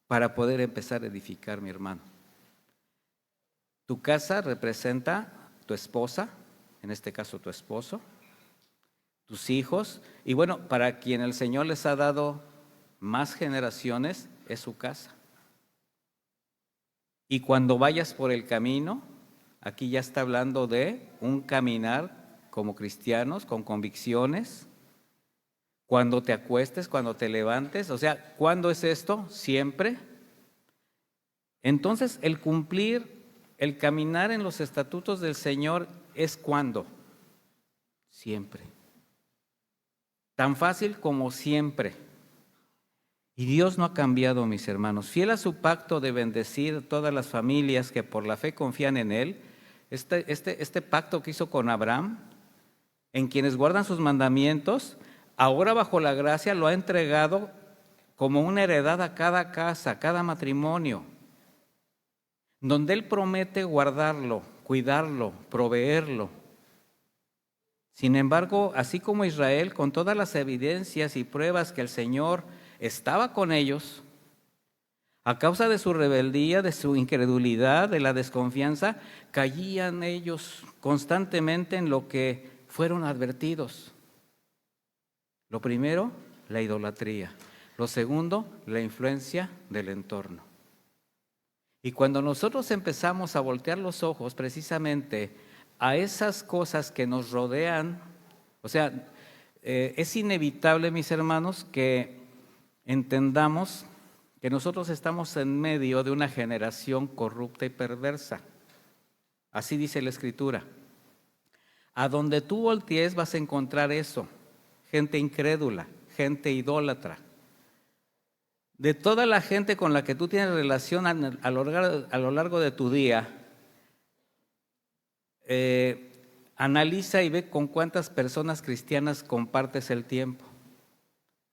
para poder empezar a edificar, mi hermano. Tu casa representa tu esposa, en este caso tu esposo, tus hijos, y bueno, para quien el Señor les ha dado más generaciones, es su casa. Y cuando vayas por el camino, aquí ya está hablando de un caminar como cristianos, con convicciones. Cuando te acuestes, cuando te levantes, o sea, ¿cuándo es esto? Siempre. Entonces, el cumplir, el caminar en los estatutos del Señor es ¿cuándo? Siempre. Tan fácil como siempre. Y Dios no ha cambiado, mis hermanos. Fiel a su pacto de bendecir todas las familias que por la fe confían en Él, este pacto que hizo con Abraham, en quienes guardan sus mandamientos, ahora bajo la gracia lo ha entregado como una heredad a cada casa, a cada matrimonio, donde Él promete guardarlo, cuidarlo, proveerlo. Sin embargo, así como Israel, con todas las evidencias y pruebas que el Señor estaba con ellos, a causa de su rebeldía, de su incredulidad, de la desconfianza, caían ellos constantemente en lo que fueron advertidos. Lo primero, la idolatría. Lo segundo, la influencia del entorno. Y cuando nosotros empezamos a voltear los ojos precisamente a esas cosas que nos rodean, o sea, es inevitable, mis hermanos, que entendamos que nosotros estamos en medio de una generación corrupta y perversa. Así dice la Escritura. A donde tú voltees vas a encontrar eso, gente incrédula, gente idólatra. De toda la gente con la que tú tienes relación a lo largo de tu día, analiza y ve con cuántas personas cristianas compartes el tiempo.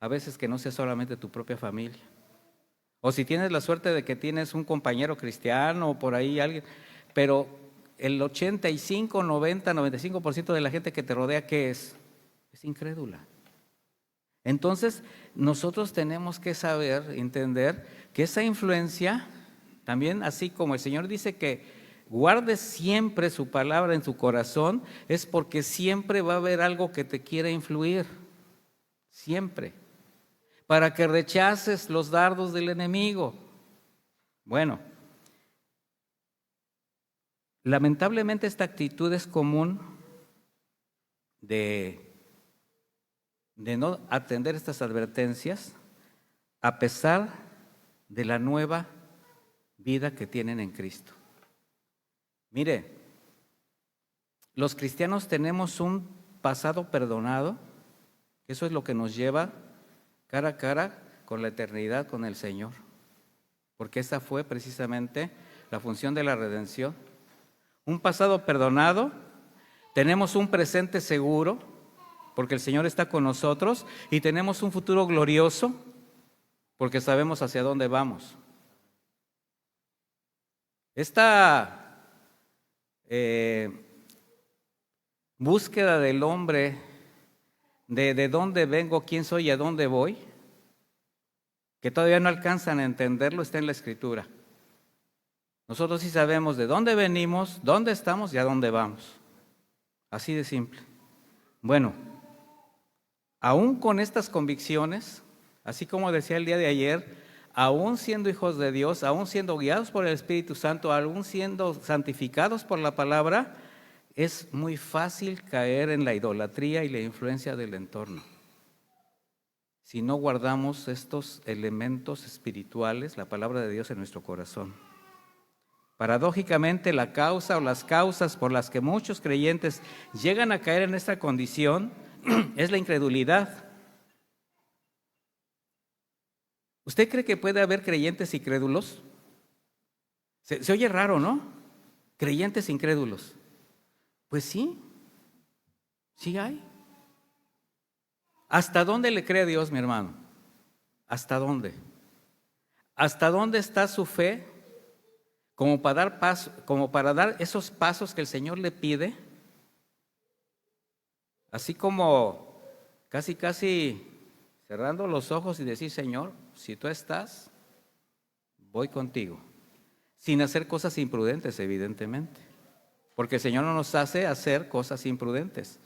A veces que no sea solamente tu propia familia. O si tienes la suerte de que tienes un compañero cristiano o por ahí alguien, pero el 85, 90, 95% de la gente que te rodea, ¿qué es? Es incrédula. Entonces, nosotros tenemos que saber, entender que esa influencia, también así como el Señor dice que guardes siempre su palabra en tu corazón, es porque siempre va a haber algo que te quiera influir, siempre, para que rechaces los dardos del enemigo. Bueno, lamentablemente esta actitud es común de no atender estas advertencias a pesar de la nueva vida que tienen en Cristo. Mire, los cristianos tenemos un pasado perdonado, eso es lo que nos lleva cara a cara con la eternidad con el Señor, porque esa fue precisamente la función de la redención. Un pasado perdonado, tenemos un presente seguro, porque el Señor está con nosotros, y tenemos un futuro glorioso, porque sabemos hacia dónde vamos. Esta búsqueda del hombre de dónde vengo, quién soy y a dónde voy, que todavía no alcanzan a entenderlo, está en la Escritura. Nosotros sí sabemos de dónde venimos, dónde estamos y a dónde vamos. Así de simple. Bueno, aún con estas convicciones, así como decía el día de ayer, aún siendo hijos de Dios, aún siendo guiados por el Espíritu Santo, aún siendo santificados por la palabra, es muy fácil caer en la idolatría y la influencia del entorno. Si no guardamos estos elementos espirituales, la palabra de Dios en nuestro corazón. Paradójicamente, la causa o las causas por las que muchos creyentes llegan a caer en esta condición es la incredulidad. ¿Usted cree que puede haber creyentes incrédulos? Se oye raro, ¿no? Creyentes incrédulos. Pues sí, sí hay. ¿Hasta dónde le cree a Dios, mi hermano? ¿Hasta dónde? ¿Hasta dónde está su fe como para dar esos pasos que el Señor le pide? Así como casi cerrando los ojos y decir, Señor, si tú estás, voy contigo. Sin hacer cosas imprudentes, evidentemente. Porque el Señor no nos hace hacer cosas imprudentes.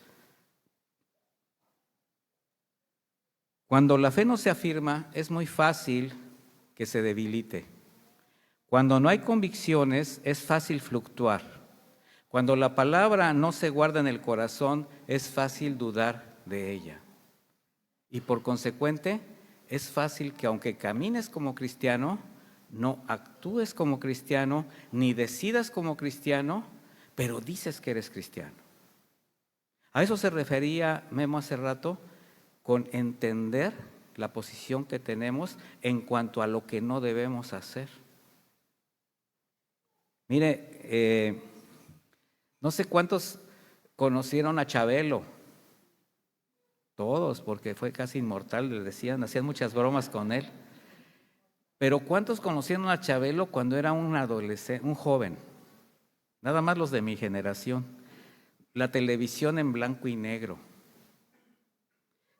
Cuando la fe no se afirma, es muy fácil que se debilite. Cuando no hay convicciones, es fácil fluctuar. Cuando la palabra no se guarda en el corazón, es fácil dudar de ella. Y por consecuente, es fácil que aunque camines como cristiano, no actúes como cristiano, ni decidas como cristiano, pero dices que eres cristiano. A eso se refería Memo hace rato, con entender la posición que tenemos en cuanto a lo que no debemos hacer. Mire, no sé cuántos conocieron a Chabelo. Todos, porque fue casi inmortal, le decían, hacían muchas bromas con él. Pero ¿cuántos conocieron a Chabelo cuando era un adolescente, un joven? Nada más los de mi generación. La televisión en blanco y negro.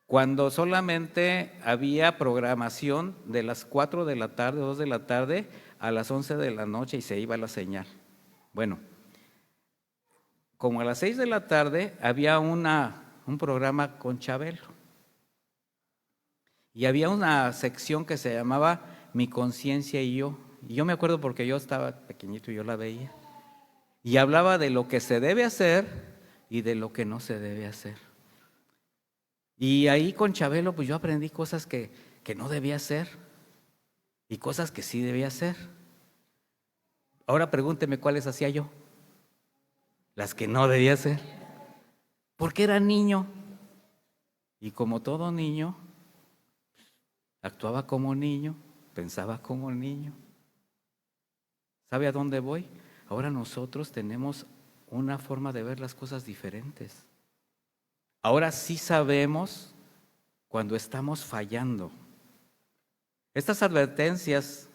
Cuando solamente había programación de las 4 de la tarde, 2 de la tarde, a las 11 de la noche y se iba la señal. Bueno, como a las 6 de la tarde había un programa con Chabelo. Y había una sección que se llamaba Mi conciencia y yo. Y yo me acuerdo porque yo estaba pequeñito y yo la veía. Y hablaba de lo que se debe hacer y de lo que no se debe hacer. Y ahí con Chabelo pues yo aprendí cosas que no debía hacer y cosas que sí debía hacer. Ahora pregúnteme cuáles hacía yo. Las que no debía hacer. Porque era niño. Y como todo niño, actuaba como niño, pensaba como niño. ¿Sabe a dónde voy? Ahora nosotros tenemos una forma de ver las cosas diferentes. Ahora sí sabemos cuando estamos fallando. Estas advertencias,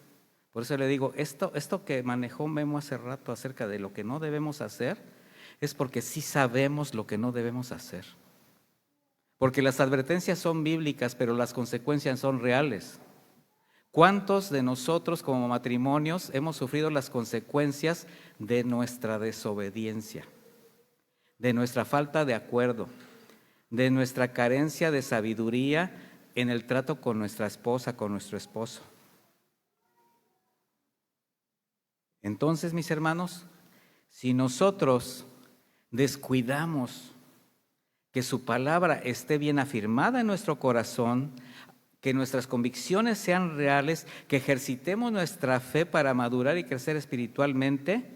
por eso le digo, esto que manejó Memo hace rato acerca de lo que no debemos hacer, es porque sí sabemos lo que no debemos hacer. Porque las advertencias son bíblicas, pero las consecuencias son reales. ¿Cuántos de nosotros como matrimonios hemos sufrido las consecuencias de nuestra desobediencia, de nuestra falta de acuerdo, de nuestra carencia de sabiduría en el trato con nuestra esposa, con nuestro esposo? Entonces, mis hermanos, si nosotros descuidamos que su palabra esté bien afirmada en nuestro corazón, que nuestras convicciones sean reales, que ejercitemos nuestra fe para madurar y crecer espiritualmente,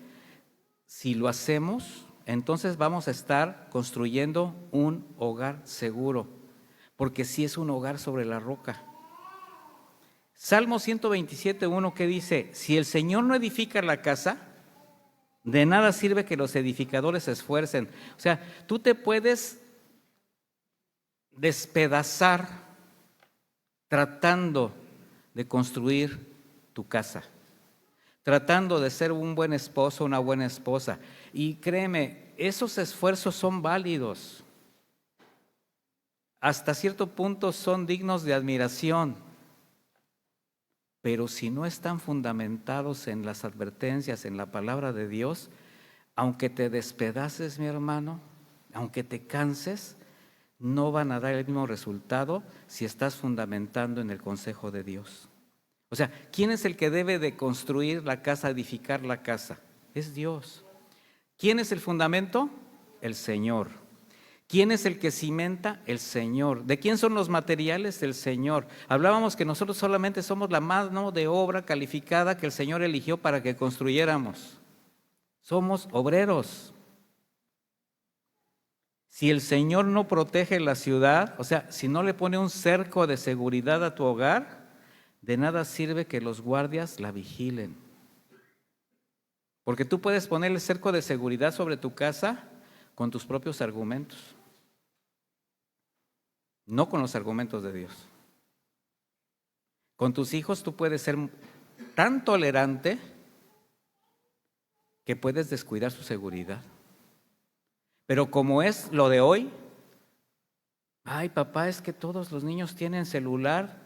si lo hacemos, entonces vamos a estar construyendo un hogar seguro, porque sí es un hogar sobre la roca. Salmo 127:1 que dice: si el Señor no edifica la casa, de nada sirve que los edificadores se esfuercen. O sea, tú te puedes despedazar tratando de construir tu casa, tratando de ser un buen esposo, una buena esposa. Y créeme, esos esfuerzos son válidos. Hasta cierto punto son dignos de admiración. Pero si no están fundamentados en las advertencias, en la palabra de Dios, aunque te despedaces, mi hermano, aunque te canses, no van a dar el mismo resultado si estás fundamentando en el consejo de Dios. O sea, ¿quién es el que debe de construir la casa, edificar la casa? Es Dios. ¿Quién es el fundamento? El Señor. ¿Quién es el que cimenta? El Señor. ¿De quién son los materiales? El Señor. Hablábamos que nosotros solamente somos la mano de obra calificada que el Señor eligió para que construyéramos. Somos obreros. Si el Señor no protege la ciudad, o sea, si no le pone un cerco de seguridad a tu hogar, de nada sirve que los guardias la vigilen. Porque tú puedes poner el cerco de seguridad sobre tu casa con tus propios argumentos, no con los argumentos de Dios. Con tus hijos tú puedes ser tan tolerante que puedes descuidar su seguridad. Pero como es lo de hoy, ay papá, es que todos los niños tienen celular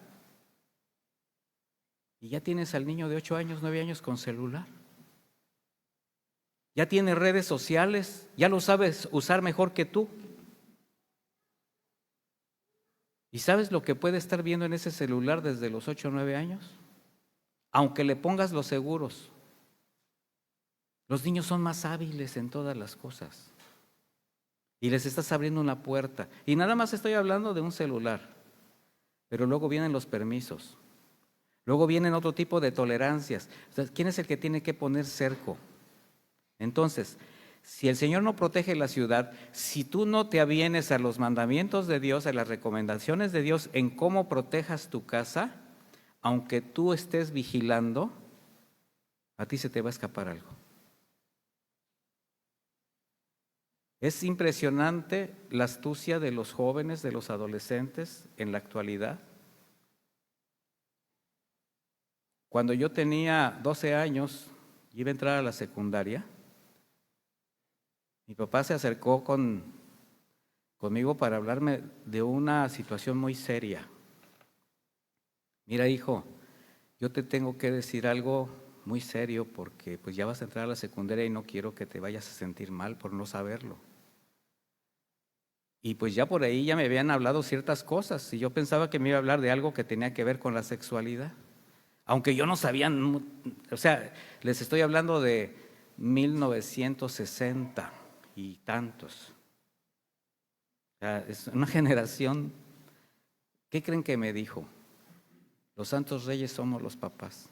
y ya tienes al niño de 8 años, 9 años con celular. Ya tiene redes sociales, ya lo sabes usar mejor que tú. ¿Y sabes lo que puede estar viendo en ese celular desde los 8 o 9 años? Aunque le pongas los seguros. Los niños son más hábiles en todas las cosas. Y les estás abriendo una puerta. Y nada más estoy hablando de un celular. Pero luego vienen los permisos. Luego vienen otro tipo de tolerancias. O sea, ¿quién es el que tiene que poner cerco? Entonces, si el Señor no protege la ciudad, si tú no te avienes a los mandamientos de Dios, a las recomendaciones de Dios en cómo protejas tu casa, aunque tú estés vigilando, a ti se te va a escapar algo. Es impresionante la astucia de los jóvenes, de los adolescentes en la actualidad. Cuando yo tenía 12 años, iba a entrar a la secundaria, mi papá se acercó conmigo para hablarme de una situación muy seria. Mira, hijo, yo te tengo que decir algo muy serio porque pues ya vas a entrar a la secundaria y no quiero que te vayas a sentir mal por no saberlo. Y pues ya por ahí ya me habían hablado ciertas cosas y yo pensaba que me iba a hablar de algo que tenía que ver con la sexualidad. Aunque yo no sabía, o sea, les estoy hablando de 1960 y tantos. O sea, es una generación. ¿Qué creen que me dijo? Los santos reyes somos los papás.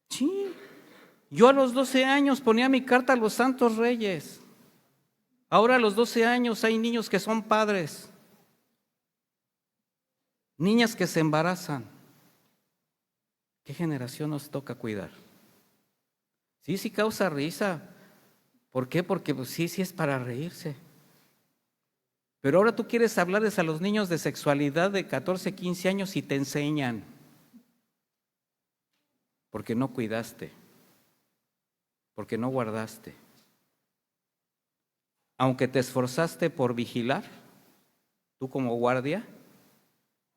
Sí, yo a los 12 años ponía mi carta a los santos reyes. Ahora a los 12 años hay niños que son padres, niñas que se embarazan. ¿Qué generación nos toca cuidar? Sí, sí causa risa. ¿Por qué? Porque pues, sí, sí es para reírse. Pero ahora tú quieres hablarles a los niños de sexualidad de 14, 15 años y te enseñan. Porque no cuidaste, porque no guardaste. Aunque te esforzaste por vigilar, tú como guardia,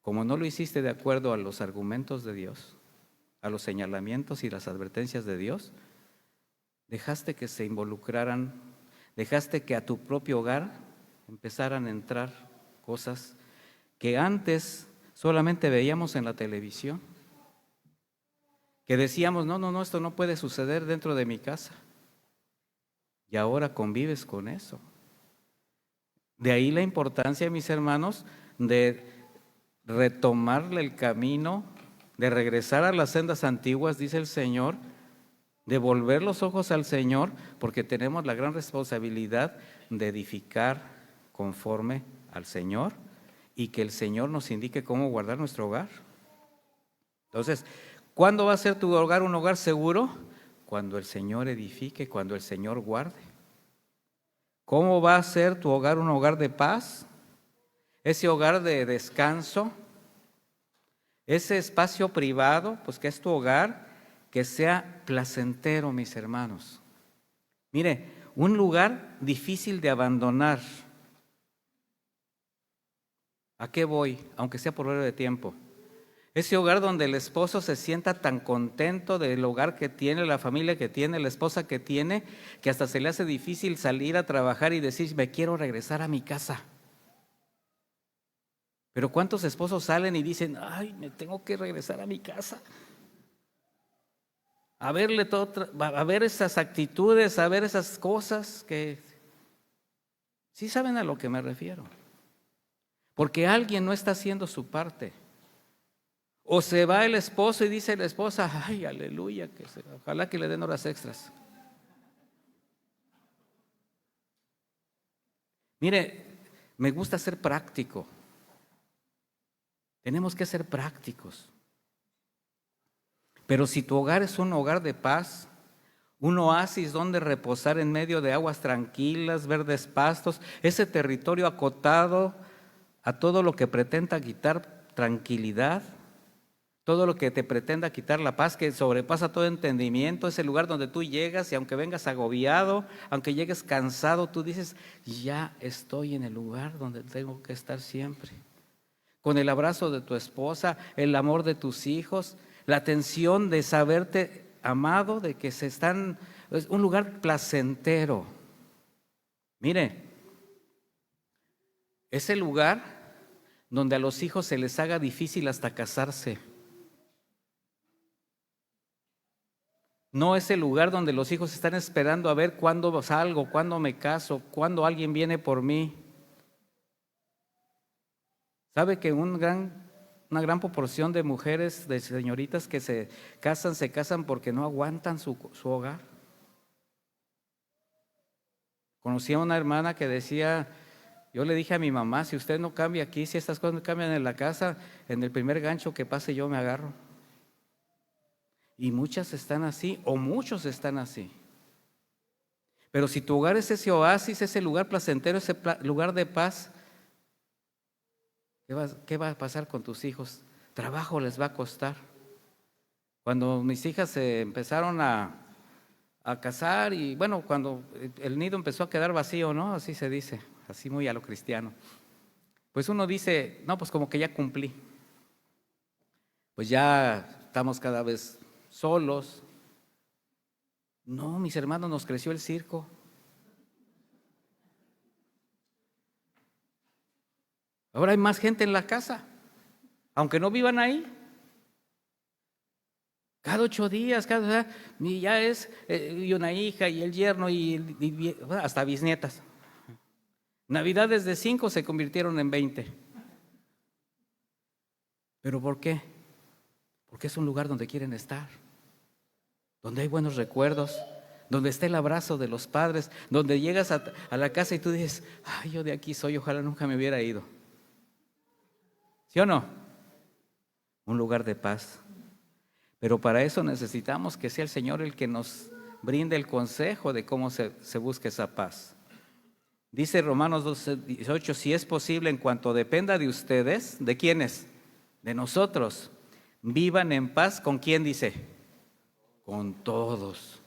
como no lo hiciste de acuerdo a los argumentos de Dios, a los señalamientos y las advertencias de Dios, dejaste que se involucraran, dejaste que a tu propio hogar empezaran a entrar cosas que antes solamente veíamos en la televisión, que decíamos, no, esto no puede suceder dentro de mi casa. Y ahora convives con eso. De ahí la importancia, mis hermanos, de retomarle el camino, de regresar a las sendas antiguas, dice el Señor, de volver los ojos al Señor, porque tenemos la gran responsabilidad de edificar conforme al Señor y que el Señor nos indique cómo guardar nuestro hogar. Entonces, ¿cuándo va a ser tu hogar un hogar seguro? Cuando el Señor edifique, cuando el Señor guarde. ¿Cómo va a ser tu hogar un hogar de paz? Ese hogar de descanso, ese espacio privado, pues que es tu hogar, que sea placentero, mis hermanos. Mire, un lugar difícil de abandonar. ¿A qué voy? Aunque sea por breve tiempo. Ese hogar donde el esposo se sienta tan contento del hogar que tiene, la familia que tiene, la esposa que tiene, que hasta se le hace difícil salir a trabajar y decir, me quiero regresar a mi casa. Pero ¿cuántos esposos salen y dicen, ay, me tengo que regresar a mi casa? A verle todo, a ver esas actitudes, a ver esas cosas que sí saben a lo que me refiero. Porque alguien no está haciendo su parte. O se va el esposo y dice la esposa, ay, aleluya, ojalá que le den horas extras. Mire, me gusta ser práctico. Tenemos que ser prácticos. Pero si tu hogar es un hogar de paz, un oasis donde reposar en medio de aguas tranquilas, verdes pastos, ese territorio acotado a todo lo que pretenda quitar tranquilidad, todo lo que te pretenda quitar la paz, que sobrepasa todo entendimiento, ese lugar donde tú llegas y aunque vengas agobiado, aunque llegues cansado, tú dices, ya estoy en el lugar donde tengo que estar siempre. Con el abrazo de tu esposa, el amor de tus hijos, la atención de saberte amado, de que es un lugar placentero. Mire, es el lugar donde a los hijos se les haga difícil hasta casarse. No es el lugar donde los hijos están esperando a ver cuándo salgo, cuándo me caso, cuándo alguien viene por mí. ¿Sabe que una gran proporción de mujeres, de señoritas que se casan porque no aguantan su hogar? Conocí a una hermana que decía, yo le dije a mi mamá, si usted no cambia aquí, si estas cosas no cambian en la casa, en el primer gancho que pase yo me agarro. Y muchas están así, o muchos están así. Pero si tu hogar es ese oasis, ese lugar placentero, ese lugar de paz, ¿qué va a pasar con tus hijos? Trabajo les va a costar. Cuando mis hijas se empezaron a casar y bueno, cuando el nido empezó a quedar vacío, ¿no? Así se dice, así muy a lo cristiano. Pues uno dice, no, pues como que ya cumplí. Pues ya estamos cada vez solos. No, mis hermanos, nos creció el circo. Ahora hay más gente en la casa, aunque no vivan ahí. Cada 8 días, y ya es y una hija y el yerno y hasta bisnietas. Navidades de 5 se convirtieron en 20. ¿Pero por qué? Porque es un lugar donde quieren estar, donde hay buenos recuerdos, donde está el abrazo de los padres, donde llegas a la casa y tú dices, ay, yo de aquí soy, ojalá nunca me hubiera ido. ¿Sí o no? Un lugar de paz. Pero para eso necesitamos que sea el Señor el que nos brinde el consejo de cómo se busca esa paz. Dice Romanos 12:18, si es posible, en cuanto dependa de ustedes, ¿de quiénes? De nosotros. Vivan en paz, ¿con quién dice? Con todos.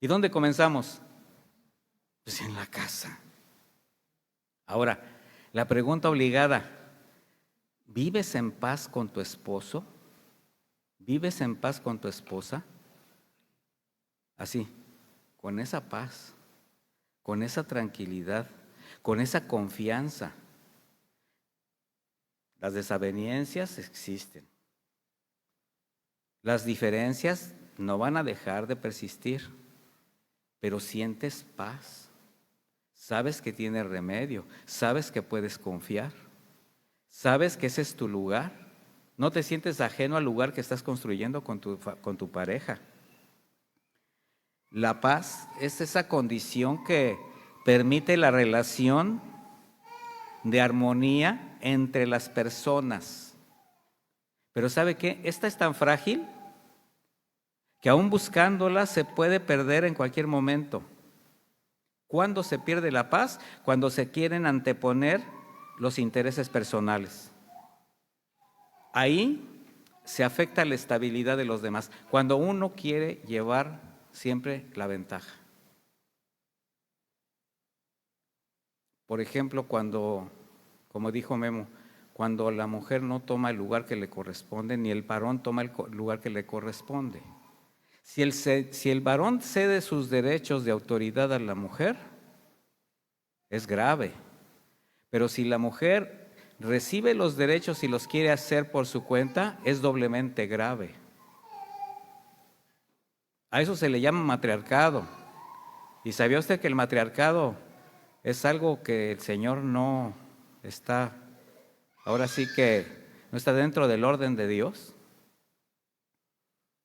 ¿Y dónde comenzamos? Pues en la casa. Ahora, la pregunta obligada, ¿vives en paz con tu esposo? ¿Vives en paz con tu esposa? Así, con esa paz, con esa tranquilidad, con esa confianza. Las desavenencias existen. Las diferencias no van a dejar de persistir, pero sientes paz. Sabes que tienes remedio, sabes que puedes confiar, sabes que ese es tu lugar. No te sientes ajeno al lugar que estás construyendo con tu pareja. La paz es esa condición que permite la relación de armonía entre las personas. Pero ¿sabe qué? Esta es tan frágil que aún buscándola se puede perder en cualquier momento. ¿Cuándo se pierde la paz? Cuando se quieren anteponer los intereses personales. Ahí se afecta la estabilidad de los demás, cuando uno quiere llevar siempre la ventaja. Por ejemplo, cuando, como dijo Memo, cuando la mujer no toma el lugar que le corresponde, ni el varón toma el lugar que le corresponde. Si el varón cede sus derechos de autoridad a la mujer, es grave. Pero si la mujer recibe los derechos y los quiere hacer por su cuenta, es doblemente grave. A eso se le llama matriarcado. ¿Y sabía usted que el matriarcado es algo que el Señor no está, ahora sí que no está dentro del orden de Dios?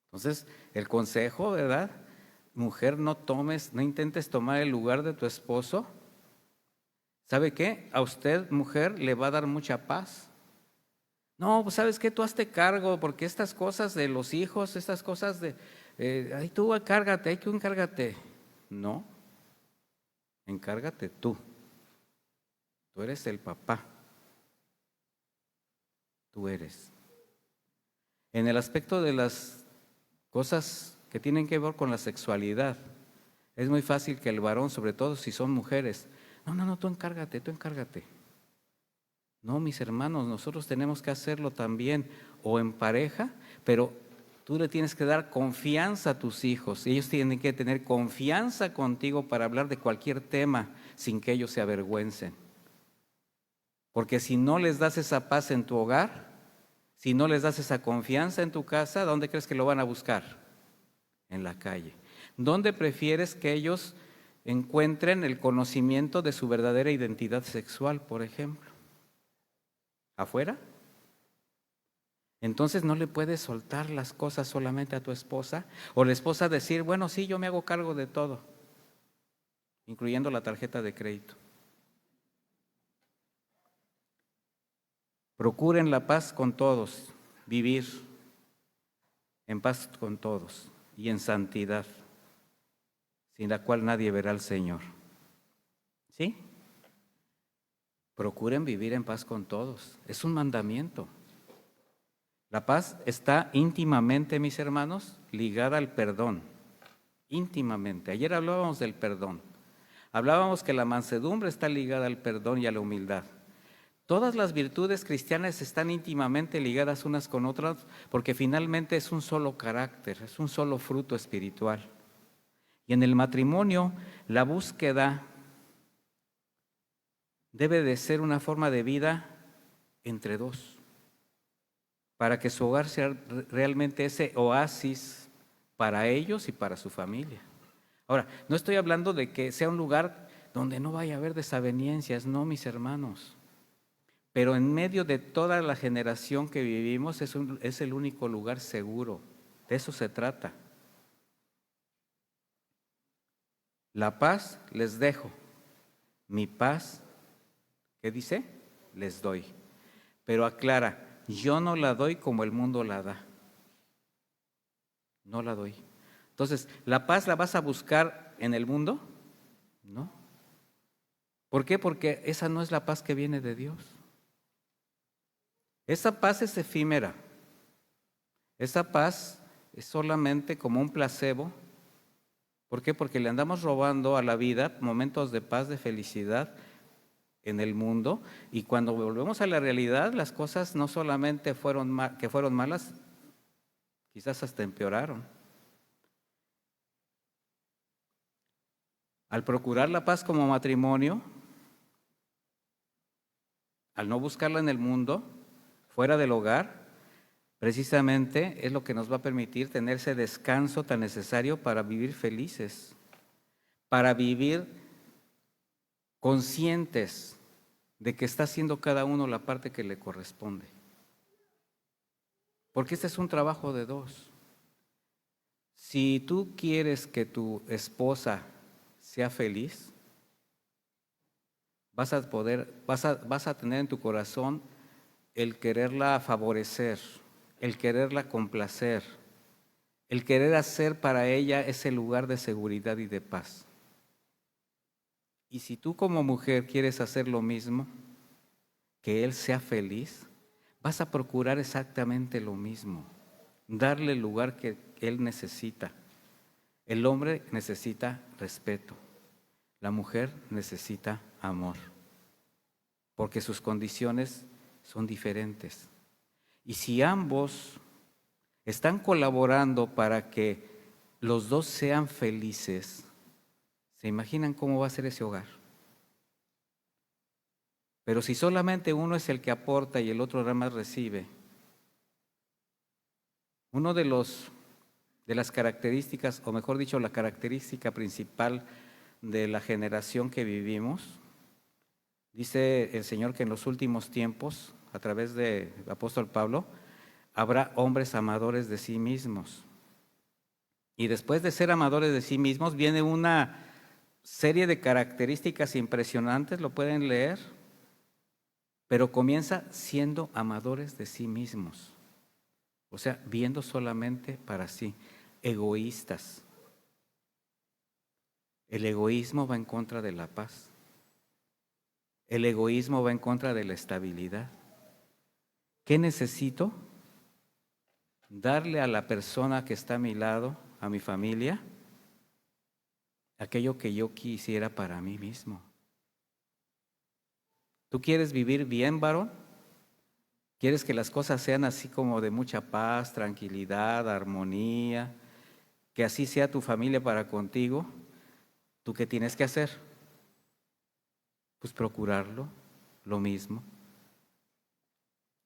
Entonces, el consejo, ¿verdad? Mujer, no intentes tomar el lugar de tu esposo. ¿Sabe qué? A usted, mujer, le va a dar mucha paz. No, pues ¿sabes qué? Tú hazte cargo, porque estas cosas de los hijos, estas cosas de, ay, tú encárgate. No, encárgate tú. Tú eres el papá. Tú eres. En el aspecto de las cosas que tienen que ver con la sexualidad, es muy fácil que el varón, sobre todo si son mujeres, no, tú encárgate. No, mis hermanos, nosotros tenemos que hacerlo también, o en pareja, pero tú le tienes que dar confianza a tus hijos. Ellos tienen que tener confianza contigo para hablar de cualquier tema sin que ellos se avergüencen. Porque si no les das esa paz en tu hogar, si no les das esa confianza en tu casa, ¿dónde crees que lo van a buscar? En la calle. ¿Dónde prefieres que ellos encuentren el conocimiento de su verdadera identidad sexual, por ejemplo? ¿Afuera? Entonces no le puedes soltar las cosas solamente a tu esposa, o la esposa decir, bueno, sí, yo me hago cargo de todo, incluyendo la tarjeta de crédito. Procuren la paz con todos, vivir en paz con todos y en santidad, sin la cual nadie verá al Señor. ¿Sí? Procuren vivir en paz con todos. Es un mandamiento. La paz está íntimamente, mis hermanos, ligada al perdón. Íntimamente. Ayer hablábamos del perdón. Hablábamos que la mansedumbre está ligada al perdón y a la humildad. Todas las virtudes cristianas están íntimamente ligadas unas con otras porque finalmente es un solo carácter, es un solo fruto espiritual. Y en el matrimonio, la búsqueda debe de ser una forma de vida entre dos, para que su hogar sea realmente ese oasis para ellos y para su familia. Ahora, no estoy hablando de que sea un lugar donde no vaya a haber desavenencias, no, mis hermanos. Pero en medio de toda la generación que vivimos es el único lugar seguro. De eso se trata. La paz les dejo, mi paz, ¿qué dice? Les doy. Pero aclara, yo no la doy como el mundo la da. No la doy. Entonces, ¿la paz la vas a buscar en el mundo? No. ¿Por qué? Porque esa no es la paz que viene de Dios. Esa paz es efímera. Esa paz es solamente como un placebo. ¿Por qué? Porque le andamos robando a la vida momentos de paz, de felicidad en el mundo, y cuando volvemos a la realidad, las cosas no solamente fueron malas, quizás hasta empeoraron. Al procurar la paz como matrimonio, al no buscarla en el mundo, fuera del hogar, precisamente es lo que nos va a permitir tener ese descanso tan necesario para vivir felices, para vivir conscientes de que está haciendo cada uno la parte que le corresponde. Porque este es un trabajo de dos. Si tú quieres que tu esposa sea feliz, vas a tener en tu corazón el quererla favorecer, el quererla complacer, el querer hacer para ella ese lugar de seguridad y de paz. Y si tú como mujer quieres hacer lo mismo, que él sea feliz, vas a procurar exactamente lo mismo, darle el lugar que él necesita. El hombre necesita respeto, la mujer necesita amor, porque sus condiciones son diferentes. Y si ambos están colaborando para que los dos sean felices, ¿se imaginan cómo va a ser ese hogar? Pero si solamente uno es el que aporta y el otro nada más recibe, uno de las características, o mejor dicho, la característica principal de la generación que vivimos, dice el Señor que en los últimos tiempos, a través del apóstol Pablo, habrá hombres amadores de sí mismos. Y después de ser amadores de sí mismos, viene una serie de características impresionantes, lo pueden leer, pero comienza siendo amadores de sí mismos. O sea, viendo solamente para sí, egoístas. El egoísmo va en contra de la paz. El egoísmo va en contra de la estabilidad. ¿Qué necesito? Darle a la persona que está a mi lado, a mi familia, aquello que yo quisiera para mí mismo. ¿Tú quieres vivir bien, varón? ¿Quieres que las cosas sean así como de mucha paz, tranquilidad, armonía? Que así sea tu familia para contigo. ¿Tú qué tienes que hacer? Pues procurarlo, lo mismo.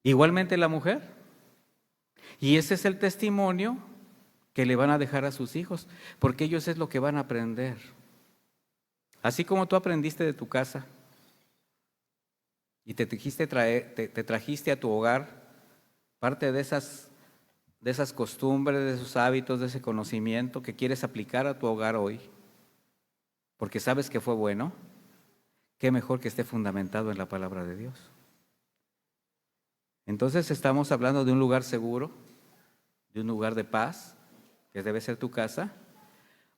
Igualmente la mujer. Y ese es el testimonio que le van a dejar a sus hijos, porque ellos es lo que van a aprender. Así como tú aprendiste de tu casa y te trajiste a tu hogar parte de esas costumbres, de esos hábitos, de ese conocimiento que quieres aplicar a tu hogar hoy, porque sabes que fue bueno, qué mejor que esté fundamentado en la palabra de Dios. Entonces estamos hablando de un lugar seguro, de un lugar de paz, que debe ser tu casa,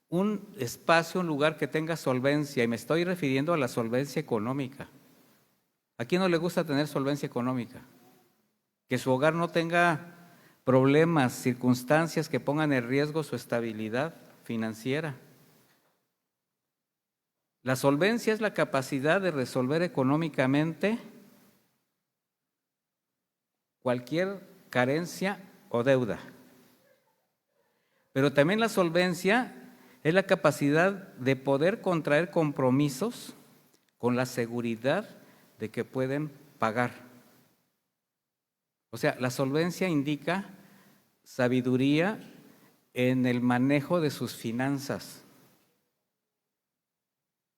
un espacio, un lugar que tenga solvencia, y me estoy refiriendo a la solvencia económica. ¿A quién no le gusta tener solvencia económica? Que su hogar no tenga problemas, circunstancias que pongan en riesgo su estabilidad financiera. La solvencia es la capacidad de resolver económicamente cualquier carencia o deuda. Pero también la solvencia es la capacidad de poder contraer compromisos con la seguridad de que pueden pagar. O sea, la solvencia indica sabiduría en el manejo de sus finanzas.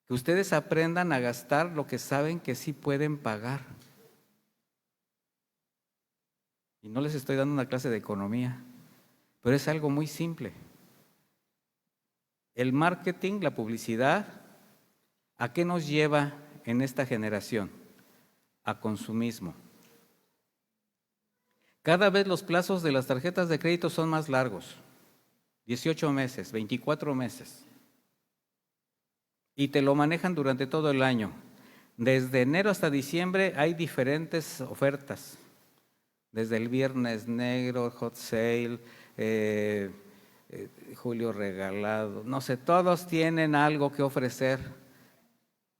Que ustedes aprendan a gastar lo que saben que sí pueden pagar. Y no les estoy dando una clase de economía, pero es algo muy simple. El marketing, la publicidad, ¿a qué nos lleva en esta generación? A consumismo. Cada vez los plazos de las tarjetas de crédito son más largos, 18 meses, 24 meses, y te lo manejan durante todo el año. Desde enero hasta diciembre hay diferentes ofertas, desde el Viernes Negro, Hot Sale, Julio Regalado, no sé, todos tienen algo que ofrecer.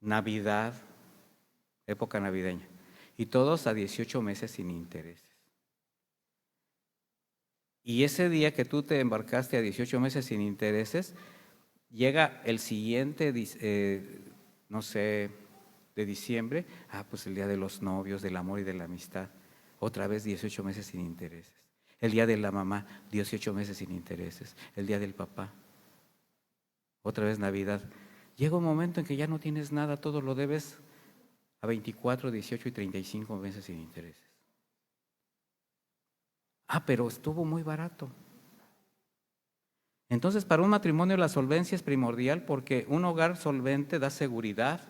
Navidad, época navideña, y todos a 18 meses sin intereses. Y ese día que tú te embarcaste a 18 meses sin intereses, llega el siguiente, no sé, de diciembre, pues el día de los novios, del amor y de la amistad, otra vez 18 meses sin intereses. El día de la mamá, 18 meses sin intereses. El día del papá, otra vez Navidad. Llega un momento en que ya no tienes nada, todo lo debes a 24, 18 y 35 meses sin intereses. Pero estuvo muy barato. Entonces, para un matrimonio la solvencia es primordial porque un hogar solvente da seguridad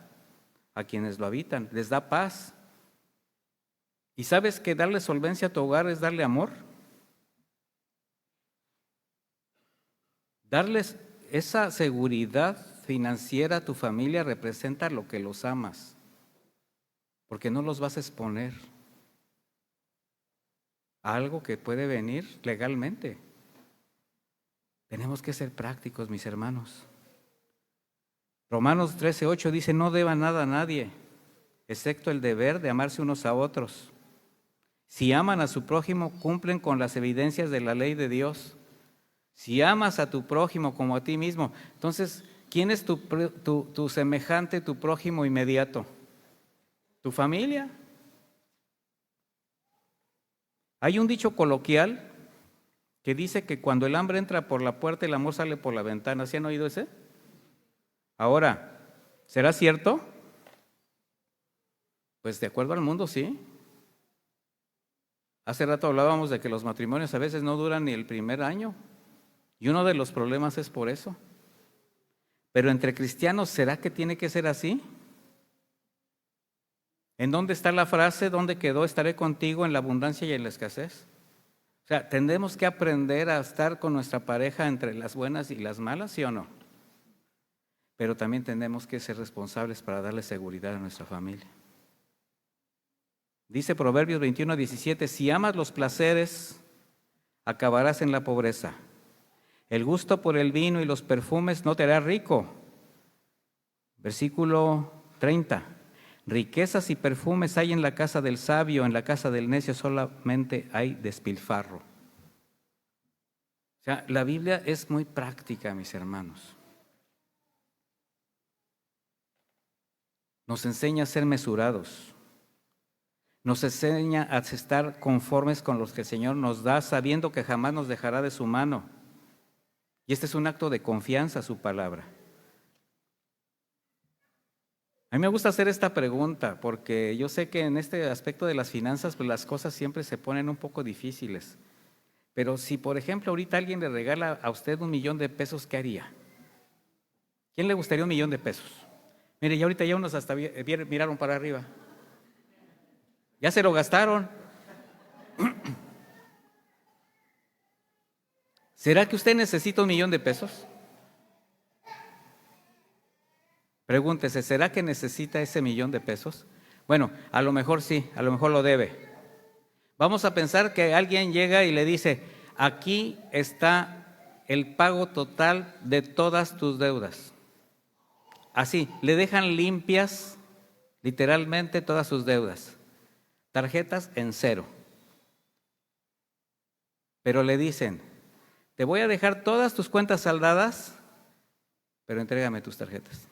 a quienes lo habitan, les da paz. ¿Y sabes que darle solvencia a tu hogar es darle amor? Darles esa seguridad financiera a tu familia representa lo que los amas, porque no los vas a exponer a algo que puede venir legalmente. Tenemos que ser prácticos, mis hermanos. Romanos 13:8 dice, no deban nada a nadie, excepto el deber de amarse unos a otros. Si aman a su prójimo, cumplen con las evidencias de la ley de Dios. Si amas a tu prójimo como a ti mismo, entonces, ¿quién es tu semejante, tu prójimo inmediato? ¿Tu familia? Hay un dicho coloquial que dice que cuando el hambre entra por la puerta, el amor sale por la ventana. ¿Sí han oído ese? Ahora, ¿será cierto? Pues de acuerdo al mundo, sí. Hace rato hablábamos de que los matrimonios a veces no duran ni el primer año. Y uno de los problemas es por eso. Pero entre cristianos, ¿será que tiene que ser así? ¿En dónde está la frase? ¿Dónde quedó? Estaré contigo en la abundancia y en la escasez. O sea, ¿tendremos que aprender a estar con nuestra pareja entre las buenas y las malas, sí o no? Pero también tenemos que ser responsables para darle seguridad a nuestra familia. Dice Proverbios 21:17, si amas los placeres, acabarás en la pobreza. El gusto por el vino y los perfumes no te hará rico. Versículo 30. Riquezas y perfumes hay en la casa del sabio, en la casa del necio solamente hay despilfarro. O sea, la Biblia es muy práctica, mis hermanos. Nos enseña a ser mesurados. Nos enseña a estar conformes con los que el Señor nos da, sabiendo que jamás nos dejará de su mano. Y este es un acto de confianza a su palabra. A mí me gusta hacer esta pregunta porque yo sé que en este aspecto de las finanzas, pues las cosas siempre se ponen un poco difíciles. Pero si, por ejemplo, ahorita alguien le regala a usted $1,000,000, ¿qué haría? ¿Quién le gustaría $1,000,000? Mire, ya ahorita ya unos hasta miraron para arriba. Ya se lo gastaron. ¿Será que usted necesita $1,000,000? Pregúntese, ¿será que necesita ese $1,000,000? Bueno, a lo mejor sí, a lo mejor lo debe. Vamos a pensar que alguien llega y le dice, aquí está el pago total de todas tus deudas. Así, le dejan limpias literalmente todas sus deudas. Tarjetas en cero. Pero le dicen, te voy a dejar todas tus cuentas saldadas, pero entrégame tus tarjetas.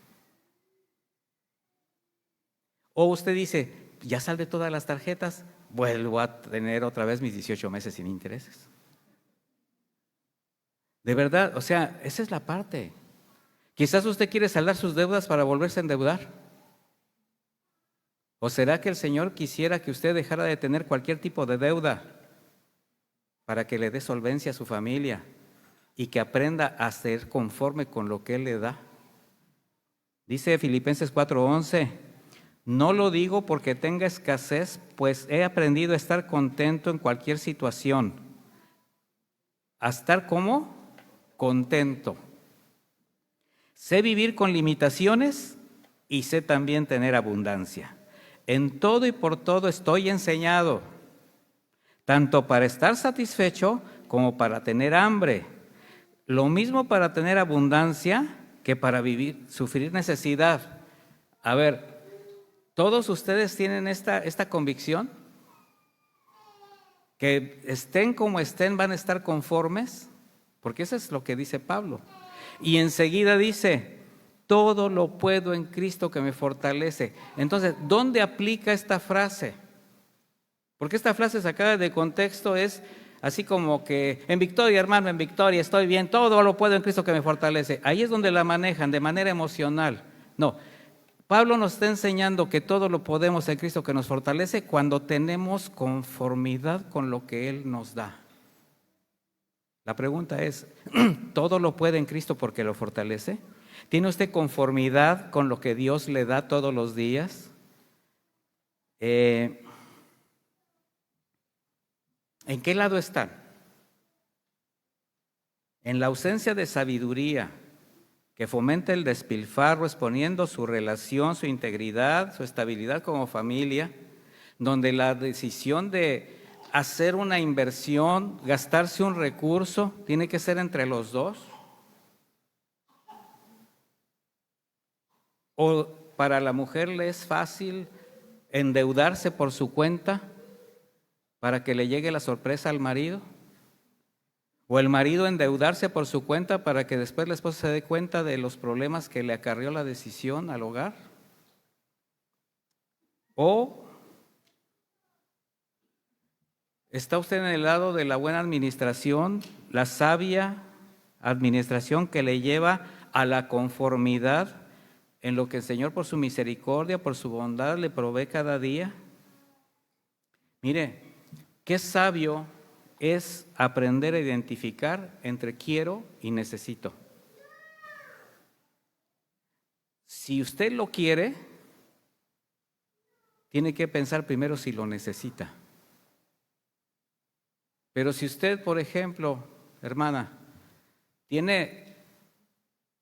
O usted dice, ya saldé todas las tarjetas, vuelvo a tener otra vez mis 18 meses sin intereses. De verdad, o sea, esa es la parte. Quizás usted quiere saldar sus deudas para volverse a endeudar. ¿O será que el Señor quisiera que usted dejara de tener cualquier tipo de deuda para que le dé solvencia a su familia y que aprenda a ser conforme con lo que Él le da? Dice Filipenses 4:11, no lo digo porque tenga escasez, pues he aprendido a estar contento en cualquier situación. ¿A estar cómo? Contento. Sé vivir con limitaciones y sé también tener abundancia. En todo y por todo estoy enseñado, tanto para estar satisfecho como para tener hambre. Lo mismo para tener abundancia que para sufrir necesidad. A ver, ¿todos ustedes tienen esta convicción? Que estén como estén, van a estar conformes, porque eso es lo que dice Pablo. Y enseguida dice, todo lo puedo en Cristo que me fortalece. Entonces, ¿dónde aplica esta frase? Porque esta frase sacada de contexto es así como que en victoria, hermano, en victoria, estoy bien, todo lo puedo en Cristo que me fortalece. Ahí es donde la manejan de manera emocional. No, Pablo nos está enseñando que todo lo podemos en Cristo que nos fortalece cuando tenemos conformidad con lo que Él nos da. La pregunta es, ¿todo lo puede en Cristo porque lo fortalece? ¿Tiene usted conformidad con lo que Dios le da todos los días? ¿En qué lado están? En la ausencia de sabiduría que fomenta el despilfarro, exponiendo su relación, su integridad, su estabilidad como familia, donde la decisión de hacer una inversión, gastarse un recurso, tiene que ser entre los dos. ¿O para la mujer le es fácil endeudarse por su cuenta para que le llegue la sorpresa al marido? ¿O el marido endeudarse por su cuenta para que después la esposa se dé cuenta de los problemas que le acarreó la decisión al hogar? ¿O está usted en el lado de la buena administración, la sabia administración que le lleva a la conformidad en lo que el Señor por su misericordia, por su bondad le provee cada día? Mire, qué sabio es aprender a identificar entre quiero y necesito. Si usted lo quiere, tiene que pensar primero si lo necesita. Pero si usted, por ejemplo, hermana, tiene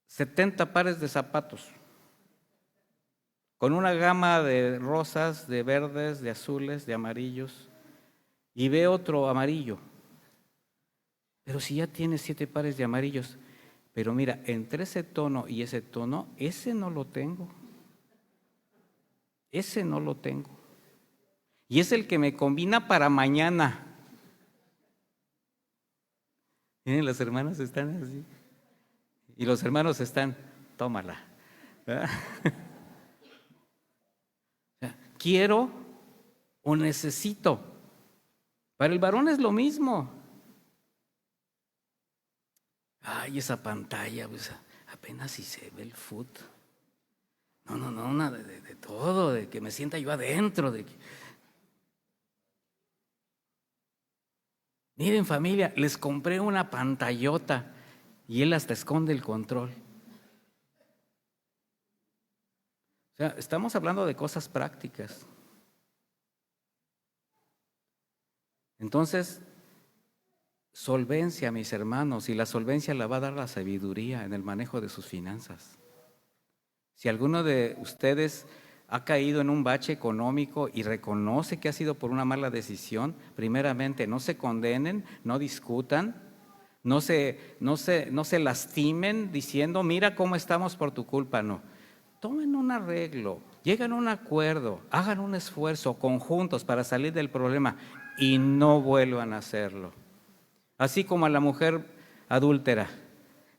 70 pares de zapatos, con una gama de rosas, de verdes, de azules, de amarillos, y ve otro amarillo. Pero si ya tiene 7 pares de amarillos, pero mira, entre ese tono y ese tono, ese no lo tengo. Ese no lo tengo. Y es el que me combina para mañana. Miren, las hermanas están así. Y los hermanos están, tómala. ¿Quiero o necesito? Para el varón es lo mismo. Ay, esa pantalla, pues apenas si se ve el foot. No, una de todo, de que me sienta yo adentro. Miren, familia, les compré una pantallota y él hasta esconde el control. O sea, estamos hablando de cosas prácticas. Entonces, solvencia, mis hermanos, y la solvencia la va a dar la sabiduría en el manejo de sus finanzas. Si alguno de ustedes ha caído en un bache económico y reconoce que ha sido por una mala decisión, primeramente no se condenen, no discutan, no se lastimen diciendo, mira cómo estamos por tu culpa, no. Tomen un arreglo, lleguen a un acuerdo, hagan un esfuerzo conjuntos para salir del problema y no vuelvan a hacerlo. Así como a la mujer adúltera,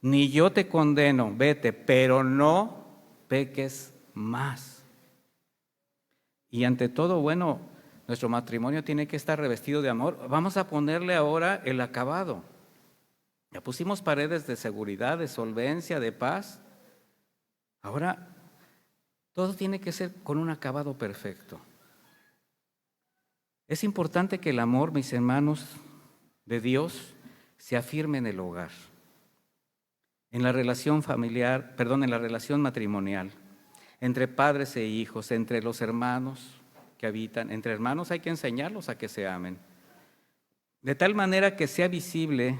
ni yo te condeno, vete, pero no peques más. Y ante todo, bueno, nuestro matrimonio tiene que estar revestido de amor. Vamos a ponerle ahora el acabado. Ya pusimos paredes de seguridad, de solvencia, de paz. Ahora, todo tiene que ser con un acabado perfecto. Es importante que el amor, mis hermanos, de Dios se afirme en el hogar, en la relación familiar, en la relación matrimonial, entre padres e hijos, entre los hermanos que habitan. Entre hermanos hay que enseñarlos a que se amen, de tal manera que sea visible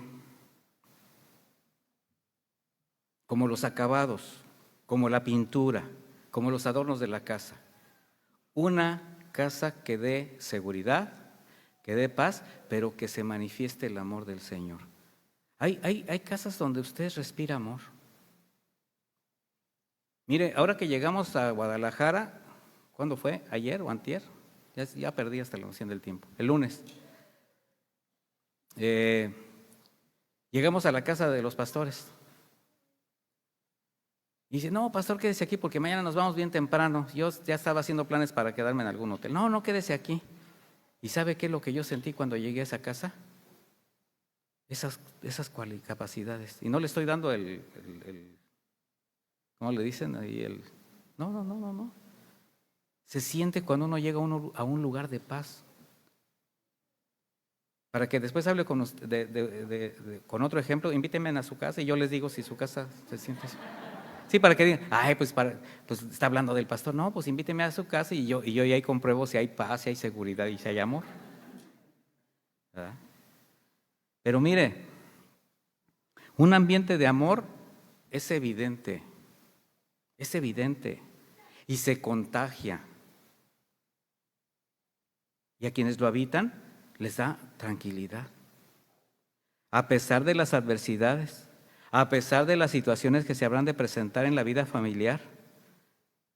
como los acabados, como la pintura, como los adornos de la casa. Una casa que dé seguridad, que dé paz, pero que se manifieste el amor del Señor. Hay casas donde usted respira amor. Mire, ahora que llegamos a Guadalajara, ¿cuándo fue? ¿Ayer o antier? Ya perdí hasta la noción del tiempo. El lunes. Llegamos a la casa de los pastores. Y dice, no, pastor, quédese aquí porque mañana nos vamos bien temprano. Yo ya estaba haciendo planes para quedarme en algún hotel. No, quédese aquí. ¿Y sabe qué es lo que yo sentí cuando llegué a esa casa? Esas capacidades. Y no le estoy dando ¿cómo le dicen ahí? No. Se siente cuando uno llega a un lugar de paz. Para que después hable con otro ejemplo, invítenme a su casa y yo les digo si su casa se siente así. Sí, para que digan, pues está hablando del pastor. No, pues invíteme a su casa y yo ya ahí compruebo si hay paz, si hay seguridad y si hay amor. ¿Verdad? Pero mire, un ambiente de amor es evidente y se contagia. Y a quienes lo habitan les da tranquilidad. A pesar de las adversidades, a pesar de las situaciones que se habrán de presentar en la vida familiar.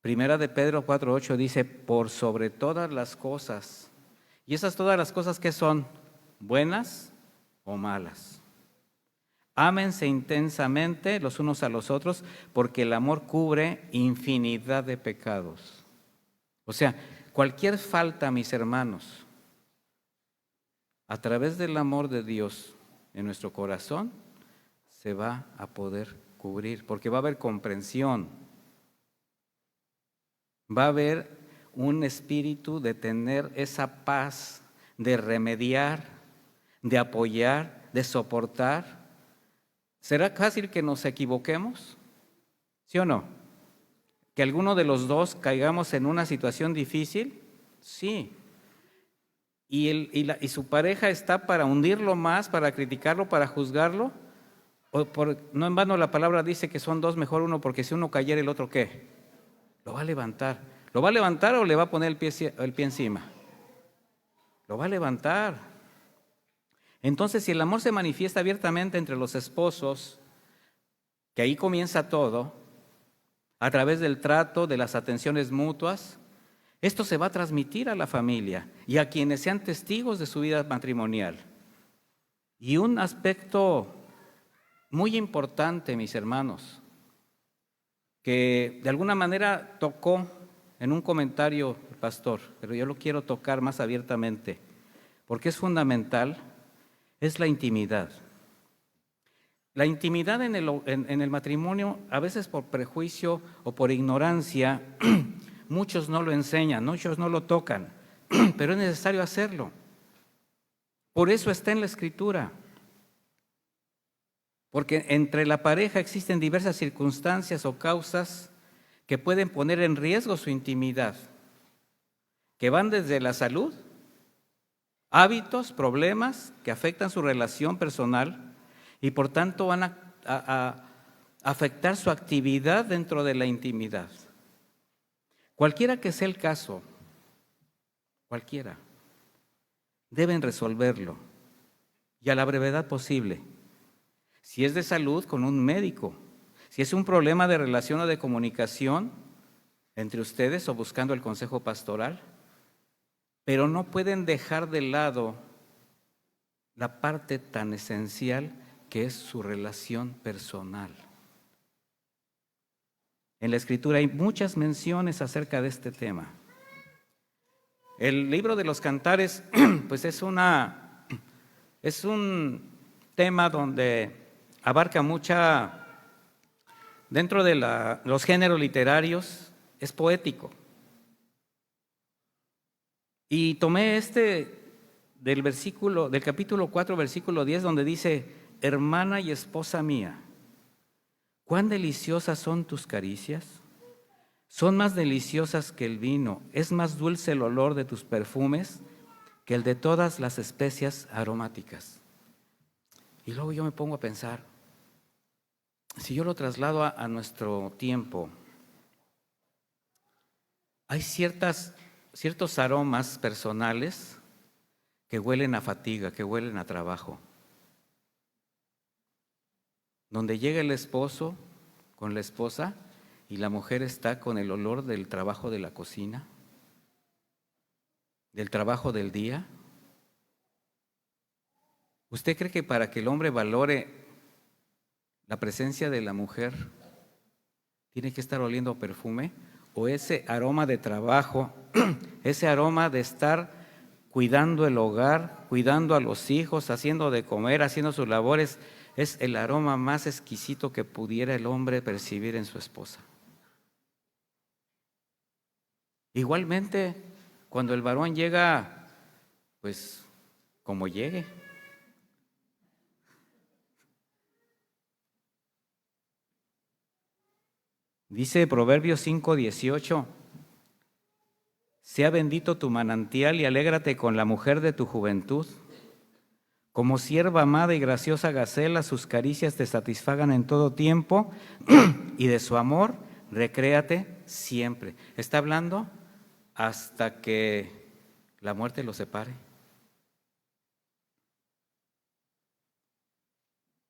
Primera de Pedro 4:8 dice, por sobre todas las cosas. Y esas todas las cosas, ¿qué son? ¿Buenas o malas? Ámense intensamente los unos a los otros, porque el amor cubre infinidad de pecados. O sea, cualquier falta, mis hermanos, a través del amor de Dios en nuestro corazón, se va a poder cubrir, porque va a haber comprensión. Va a haber un espíritu de tener esa paz, de remediar, de apoyar, de soportar. ¿Será fácil que nos equivoquemos? ¿Sí o no? ¿Que alguno de los dos caigamos en una situación difícil? Sí. ¿Y su pareja está para hundirlo más, para criticarlo, para juzgarlo? No en vano la palabra dice que son dos, mejor uno, porque si uno cayera, ¿el otro qué? Lo va a levantar. ¿Lo va a levantar o le va a poner el pie encima? Lo va a levantar. Entonces, si el amor se manifiesta abiertamente entre los esposos, que ahí comienza todo, a través del trato, de las atenciones mutuas, esto se va a transmitir a la familia y a quienes sean testigos de su vida matrimonial. Y un aspecto muy importante, mis hermanos, que de alguna manera tocó en un comentario el pastor, pero yo lo quiero tocar más abiertamente, porque es fundamental, es la intimidad. La intimidad en el matrimonio, a veces por prejuicio o por ignorancia, muchos no lo enseñan, muchos no lo tocan, pero es necesario hacerlo. Por eso está en la Escritura. Porque entre la pareja existen diversas circunstancias o causas que pueden poner en riesgo su intimidad, que van desde la salud, hábitos, problemas que afectan su relación personal y por tanto van a afectar su actividad dentro de la intimidad. Cualquiera que sea el caso, cualquiera, deben resolverlo y a la brevedad posible. Si es de salud, con un médico. Si es un problema de relación o de comunicación entre ustedes o buscando el consejo pastoral. Pero no pueden dejar de lado la parte tan esencial que es su relación personal. En la Escritura hay muchas menciones acerca de este tema. El libro de los Cantares, pues es un tema donde abarca dentro de los géneros literarios, es poético. Y tomé del capítulo 4, versículo 10, donde dice: hermana y esposa mía, cuán deliciosas son tus caricias, son más deliciosas que el vino, es más dulce el olor de tus perfumes que el de todas las especias aromáticas. Y luego yo me pongo a pensar, si yo lo traslado a nuestro tiempo, hay ciertos aromas personales que huelen a fatiga, que huelen a trabajo. Donde llega el esposo con la esposa y la mujer está con el olor del trabajo de la cocina, del trabajo del día. ¿Usted cree que para que el hombre valore la presencia de la mujer tiene que estar oliendo a perfume? ¿O ese aroma de trabajo, ese aroma de estar cuidando el hogar, cuidando a los hijos, haciendo de comer, haciendo sus labores, es el aroma más exquisito que pudiera el hombre percibir en su esposa? Igualmente, cuando el varón llega, pues como llegue. Dice Proverbios 5:18: sea bendito tu manantial y alégrate con la mujer de tu juventud. Como sierva amada y graciosa gacela, sus caricias te satisfagan en todo tiempo y de su amor recréate siempre. Está hablando hasta que la muerte los separe.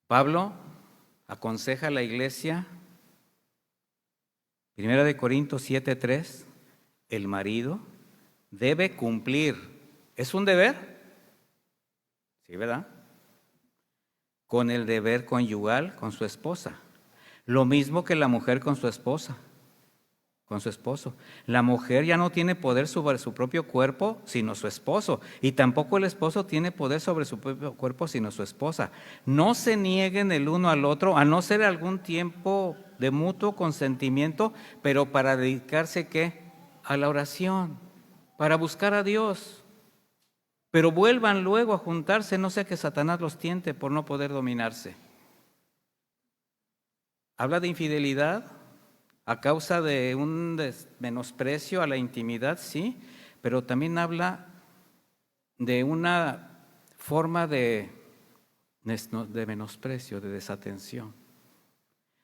Pablo aconseja a la iglesia, 1 Corintios 7:3, el marido debe cumplir. ¿Es un deber? Sí, ¿verdad? Con el deber conyugal con su esposa. Lo mismo que la mujer con su esposa, con su esposo. La mujer ya no tiene poder sobre su propio cuerpo sino su esposo, y tampoco el esposo tiene poder sobre su propio cuerpo sino su esposa. No se nieguen el uno al otro, a no ser algún tiempo de mutuo consentimiento, pero para dedicarse ¿qué? A la oración, para buscar a Dios. Pero vuelvan luego a juntarse, no sea que Satanás los tiente por no poder dominarse. Habla de infidelidad a causa de un menosprecio a la intimidad, sí, pero también habla de una forma de menosprecio, de desatención,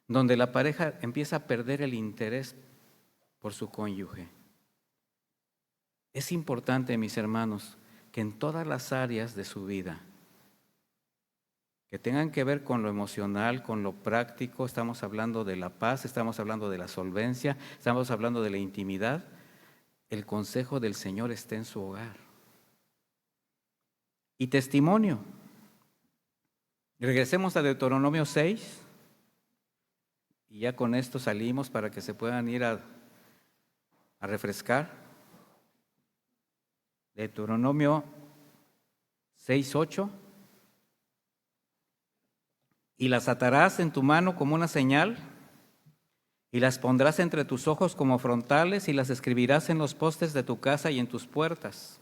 donde la pareja empieza a perder el interés por su cónyuge. Es importante, mis hermanos, que en todas las áreas de su vida, que tengan que ver con lo emocional, con lo práctico, estamos hablando de la paz, estamos hablando de la solvencia, estamos hablando de la intimidad, el consejo del Señor esté en su hogar. Y testimonio. Regresemos a Deuteronomio 6, y ya con esto salimos para que se puedan ir a refrescar. Deuteronomio 6:8. Y las atarás en tu mano como una señal, y las pondrás entre tus ojos como frontales, y las escribirás en los postes de tu casa y en tus puertas.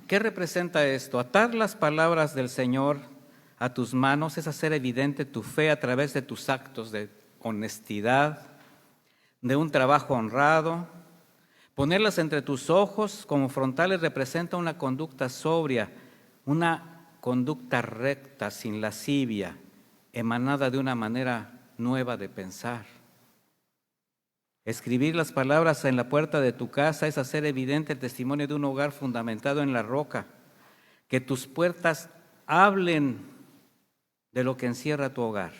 ¿Qué representa esto? Atar las palabras del Señor a tus manos es hacer evidente tu fe a través de tus actos de honestidad, de un trabajo honrado. Ponerlas entre tus ojos como frontales representa una conducta sobria, una conducta recta, sin lascivia, emanada de una manera nueva de pensar. Escribir las palabras en la puerta de tu casa es hacer evidente el testimonio de un hogar fundamentado en la roca. Que tus puertas hablen de lo que encierra tu hogar.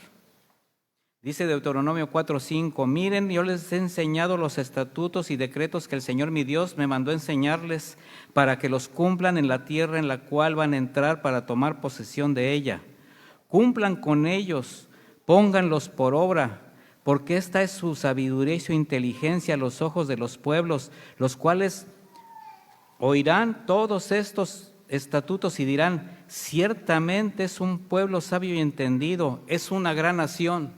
Dice Deuteronomio 4:5, miren, yo les he enseñado los estatutos y decretos que el Señor mi Dios me mandó enseñarles para que los cumplan en la tierra en la cual van a entrar para tomar posesión de ella. Cumplan con ellos, pónganlos por obra, porque esta es su sabiduría y su inteligencia a los ojos de los pueblos, los cuales oirán todos estos estatutos y dirán: ciertamente es un pueblo sabio y entendido, es una gran nación.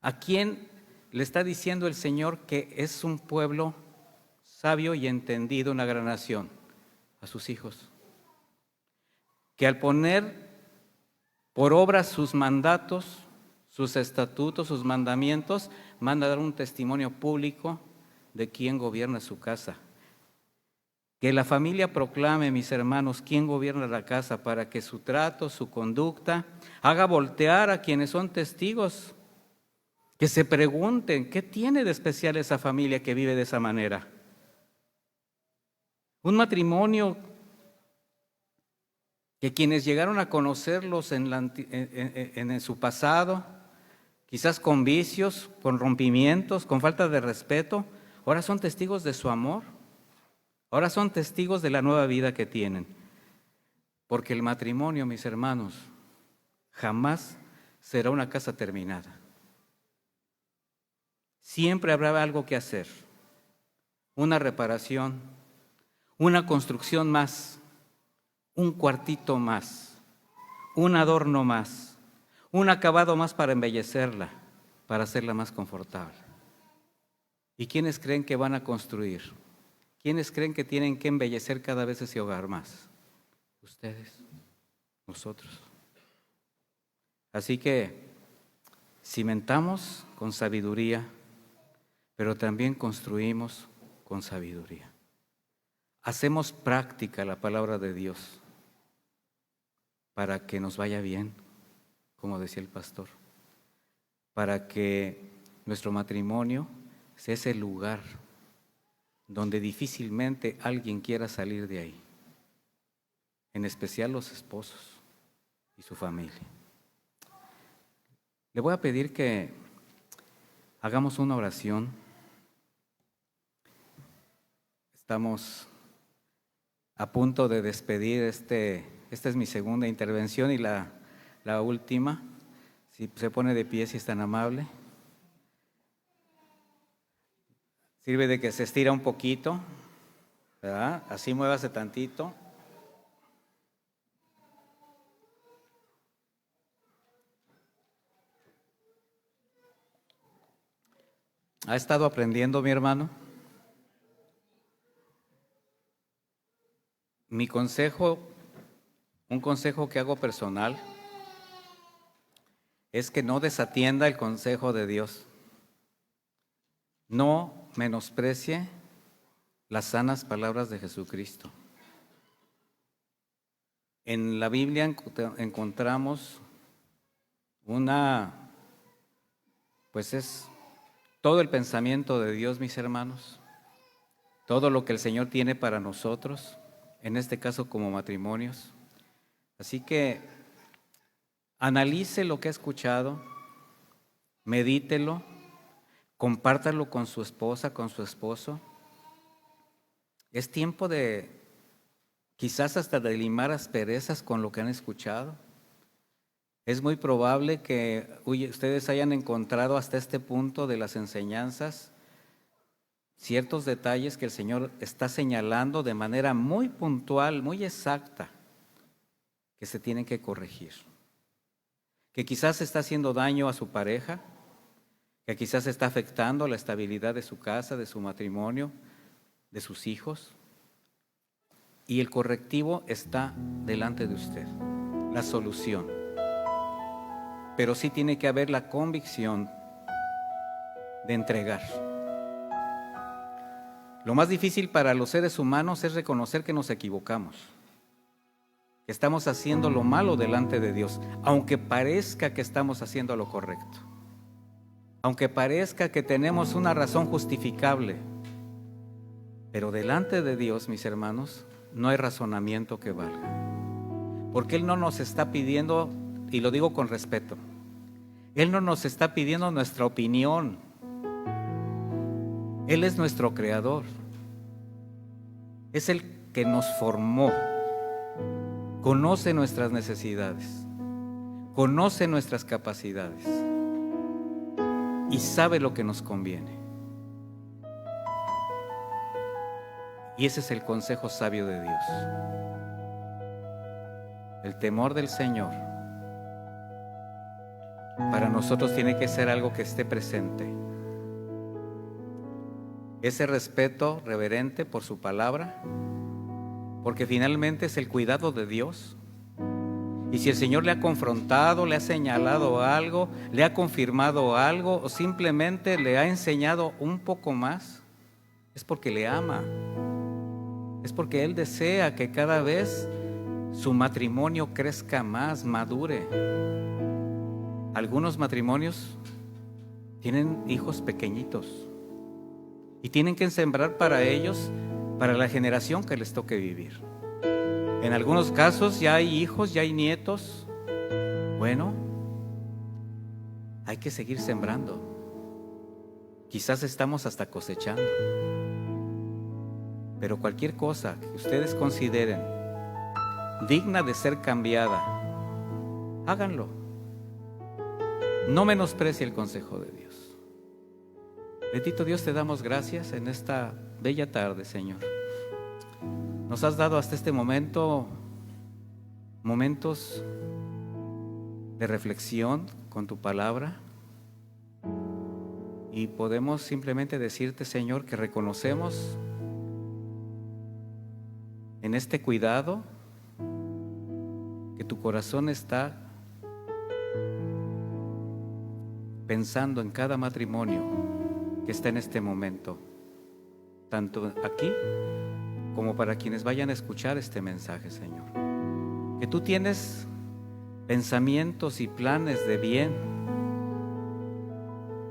¿A quién le está diciendo el Señor que es un pueblo sabio y entendido, una gran nación? A sus hijos. Que al poner por obra sus mandatos, sus estatutos, sus mandamientos, manda a dar un testimonio público de quién gobierna su casa. Que la familia proclame, mis hermanos, quién gobierna la casa, para que su trato, su conducta, haga voltear a quienes son testigos. Que se pregunten, ¿qué tiene de especial esa familia que vive de esa manera? Un matrimonio que quienes llegaron a conocerlos en su pasado, quizás con vicios, con rompimientos, con falta de respeto, ahora son testigos de su amor, ahora son testigos de la nueva vida que tienen. Porque el matrimonio, mis hermanos, jamás será una casa terminada. Siempre habrá algo que hacer, una reparación, una construcción más, un cuartito más, un adorno más, un acabado más para embellecerla, para hacerla más confortable. ¿Y quiénes creen que van a construir? ¿Quiénes creen que tienen que embellecer cada vez ese hogar más? Ustedes, nosotros. Así que cimentamos con sabiduría, pero también construimos con sabiduría. Hacemos práctica la palabra de Dios para que nos vaya bien, como decía el pastor, para que nuestro matrimonio sea ese lugar donde difícilmente alguien quiera salir de ahí, en especial los esposos y su familia. Le voy a pedir que hagamos una oración. Estamos a punto de despedir, esta es mi segunda intervención y la última. Si se pone de pie, si es tan amable. Sirve de que se estira un poquito, ¿verdad? Así muévase tantito. ¿Ha estado aprendiendo, mi hermano? Mi consejo, un consejo que hago personal, es que no desatienda el consejo de Dios. No menosprecie las sanas palabras de Jesucristo. En la Biblia encontramos pues es todo el pensamiento de Dios, mis hermanos, todo lo que el Señor tiene para nosotros, en este caso como matrimonios. Así que analice lo que ha escuchado, medítelo, compártalo con su esposa, con su esposo. Es tiempo de, quizás hasta de limar asperezas con lo que han escuchado. Es muy probable que ustedes hayan encontrado hasta este punto de las enseñanzas ciertos detalles que el Señor está señalando de manera muy puntual, muy exacta, que se tienen que corregir. Que quizás está haciendo daño a su pareja, que quizás está afectando la estabilidad de su casa, de su matrimonio, de sus hijos. Y el correctivo está delante de usted, la solución. Pero sí tiene que haber la convicción de entregar. Lo más difícil para los seres humanos es reconocer que nos equivocamos, que estamos haciendo lo malo delante de Dios, aunque parezca que estamos haciendo lo correcto, aunque parezca que tenemos una razón justificable, pero delante de Dios, mis hermanos, no hay razonamiento que valga, porque Él no nos está pidiendo, y lo digo con respeto, Él no nos está pidiendo nuestra opinión. Él es nuestro creador, es el que nos formó, conoce nuestras necesidades, conoce nuestras capacidades. y sabe lo que nos conviene. Y ese es el consejo sabio de Dios. El temor del Señor para nosotros tiene que ser algo que esté presente. Ese respeto reverente por su palabra, porque finalmente es el cuidado de Dios. Y si el Señor le ha confrontado, le ha señalado algo, le ha confirmado algo o simplemente le ha enseñado un poco más, es porque le ama. Es porque Él desea que cada vez su matrimonio crezca más, madure. Algunos matrimonios tienen hijos pequeñitos y tienen que sembrar para ellos, para la generación que les toque vivir. En algunos casos ya hay hijos, ya hay nietos. Bueno, hay que seguir sembrando. Quizás estamos hasta cosechando. Pero cualquier cosa que ustedes consideren digna de ser cambiada, háganlo. No menosprecie el consejo de Dios. Bendito Dios, te damos gracias en esta bella tarde, Señor. Nos has dado hasta este momento momentos de reflexión con tu palabra y podemos simplemente decirte, Señor, que reconocemos en este cuidado que tu corazón está pensando en cada matrimonio que está en este momento, tanto aquí como para quienes vayan a escuchar este mensaje, Señor. Que tú tienes pensamientos y planes de bien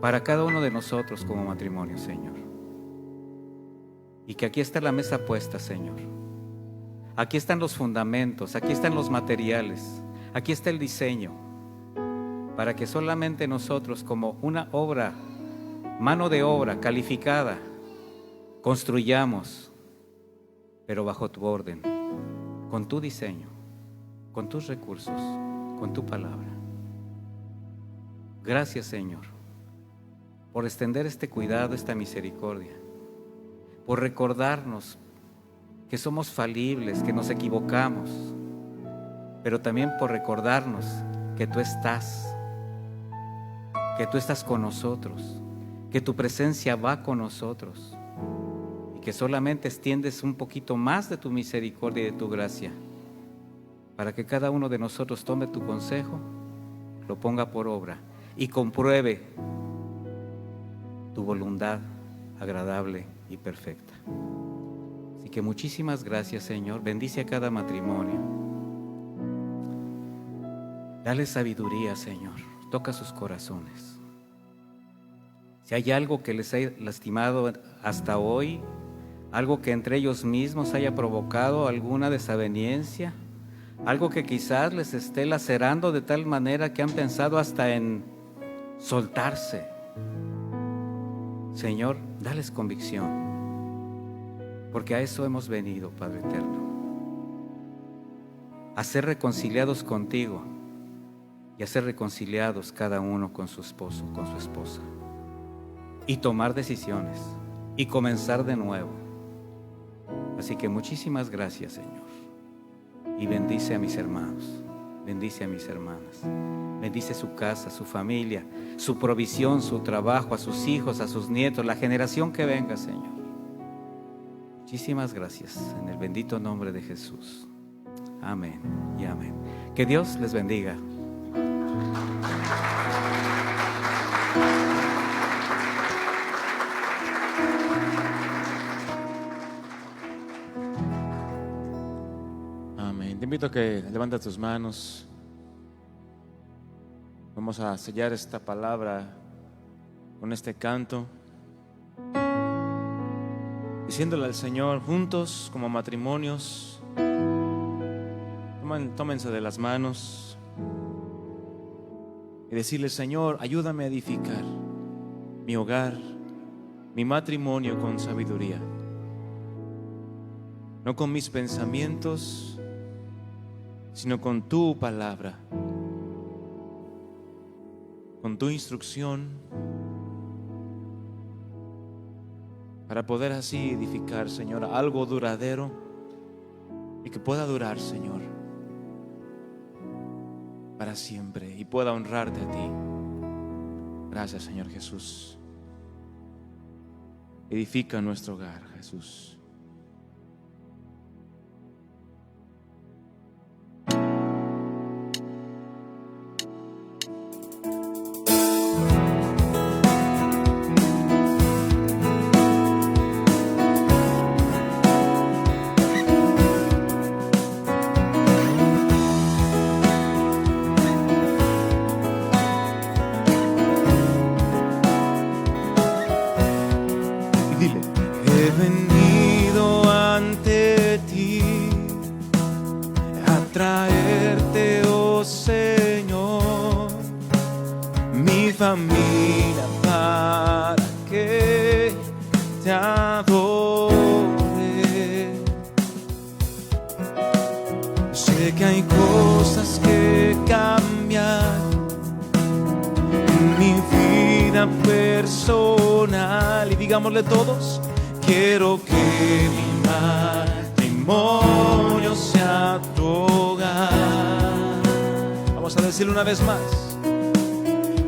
para cada uno de nosotros como matrimonio, Señor. Y que aquí está la mesa puesta, Señor. Aquí están los fundamentos, aquí están los materiales, aquí está el diseño, para que solamente nosotros, como una obra, mano de obra calificada, construyamos, pero bajo tu orden, con tu diseño, con tus recursos, con tu palabra. Gracias, Señor, por extender este cuidado, esta misericordia, por recordarnos que somos falibles, que nos equivocamos, pero también por recordarnos que tú estás con nosotros, que tu presencia va con nosotros y que solamente extiendes un poquito más de tu misericordia y de tu gracia para que cada uno de nosotros tome tu consejo, lo ponga por obra y compruebe tu voluntad agradable y perfecta. Así que muchísimas gracias, Señor. Bendice a cada matrimonio. Dale sabiduría, Señor. Toca sus corazones. Si hay algo que les ha lastimado hasta hoy, algo que entre ellos mismos haya provocado alguna desaveniencia, algo que quizás les esté lacerando de tal manera que han pensado hasta en soltarse, Señor, dales convicción. Porque a eso hemos venido, Padre eterno, a ser reconciliados contigo y a ser reconciliados cada uno con su esposo, con su esposa, y tomar decisiones y comenzar de nuevo. Así que muchísimas gracias, Señor, y bendice a mis hermanos, bendice a mis hermanas, bendice su casa, su familia, su provisión, su trabajo, a sus hijos, a sus nietos, la generación que venga, Señor. Muchísimas gracias en el bendito nombre de Jesús. Amén y amén. Que Dios les bendiga. Amén. Te invito a que levantes tus manos. Vamos a sellar esta palabra con este canto, diciéndole al Señor juntos como matrimonios. Tómense de las manos y decirle: Señor, ayúdame a edificar mi hogar, mi matrimonio con sabiduría, no con mis pensamientos, sino con tu palabra, con tu instrucción, para poder así edificar, Señor, algo duradero y que pueda durar, Señor, para siempre y pueda honrarte a ti. Gracias, Señor Jesús. Edifica nuestro hogar, Jesús. He venido ante ti a traerte, oh Señor, mi familia para que te adore. Sé que hay cosas que cambiar en mi vida personal y digámosle todos: quiero que mi matrimonio sea tu hogar. Vamos a decirlo una vez más.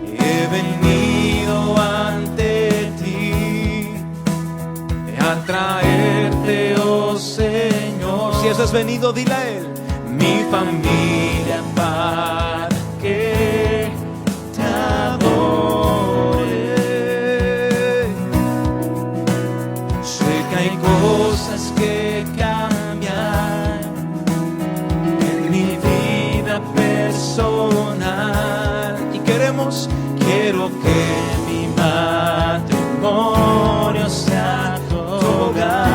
He venido ante ti a traerte, oh Señor. Si eso has venido, dile a Él: mi familia para que te adore. Hay cosas que cambian en mi vida personal y quiero que mi matrimonio sea tu hogar.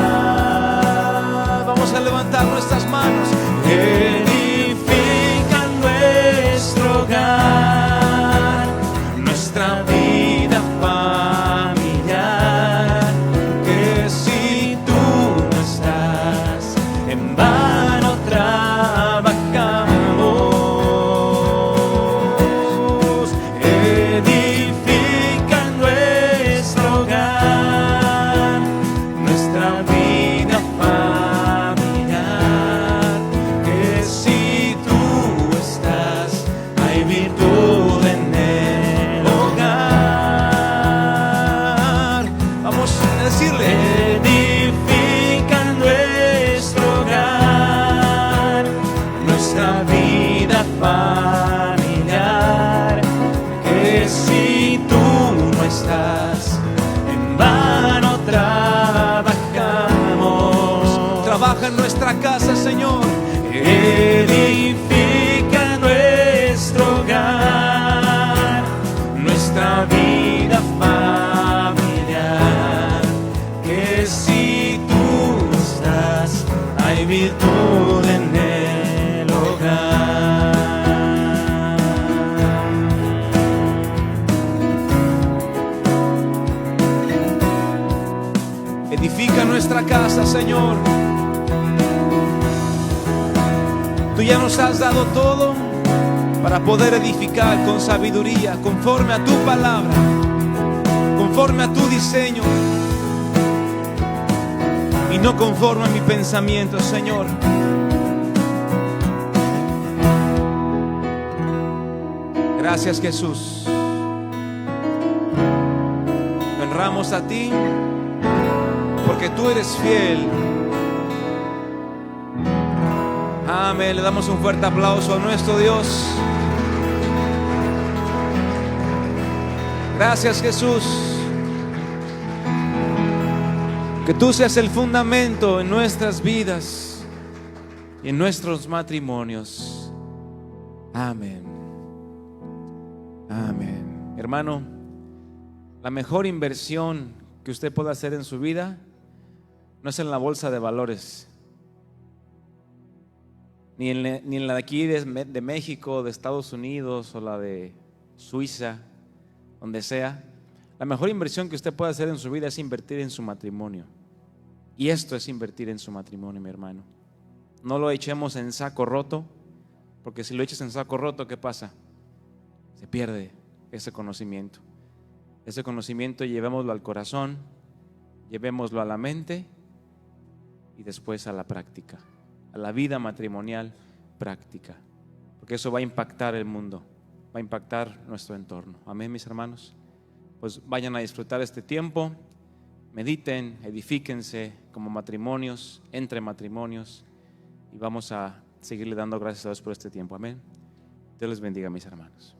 Vamos a levantar nuestras manos. Edifica nuestro hogar, nuestra vida familiar, que si tú no estás, en vano trabajamos. Edifica nuestro hogar, nuestra vida familiar, que si tú estás, hay virtud en el hogar. Vamos a decirle: edifica nuestro hogar, nuestra vida familiar, que si tú no estás, en vano trabajamos. Trabaja en nuestra casa, Señor. Edifica nuestro hogar, nuestra vida familiar, que si tú estás, hay virtud en el hogar. Edifica nuestra casa, Señor. Tú ya nos has dado todo para poder edificar con sabiduría, conforme a tu palabra, conforme a tu diseño y no conforme a mi pensamiento, Señor. Gracias, Jesús. Te honramos a ti porque tú eres fiel. Amén. Le damos un fuerte aplauso a nuestro Dios. Gracias, Jesús. Que tú seas el fundamento en nuestras vidas y en nuestros matrimonios. Amén. Amén. Hermano, la mejor inversión que usted pueda hacer en su vida no es en la bolsa de valores, ni en la de aquí de México, de Estados Unidos o la de Suiza, donde sea. La mejor inversión que usted puede hacer en su vida es invertir en su matrimonio. Y esto es invertir en su matrimonio, mi hermano. No lo echemos en saco roto, porque si lo echas en saco roto, ¿qué pasa? Se pierde ese conocimiento. Ese conocimiento llevémoslo al corazón, llevémoslo a la mente y después a la práctica, a la vida matrimonial práctica, porque eso va a impactar el mundo, va a impactar nuestro entorno. Amén, mis hermanos. Pues vayan a disfrutar este tiempo, mediten, edifíquense como matrimonios, entre matrimonios, y vamos a seguirle dando gracias a Dios por este tiempo. Amén. Dios les bendiga, mis hermanos.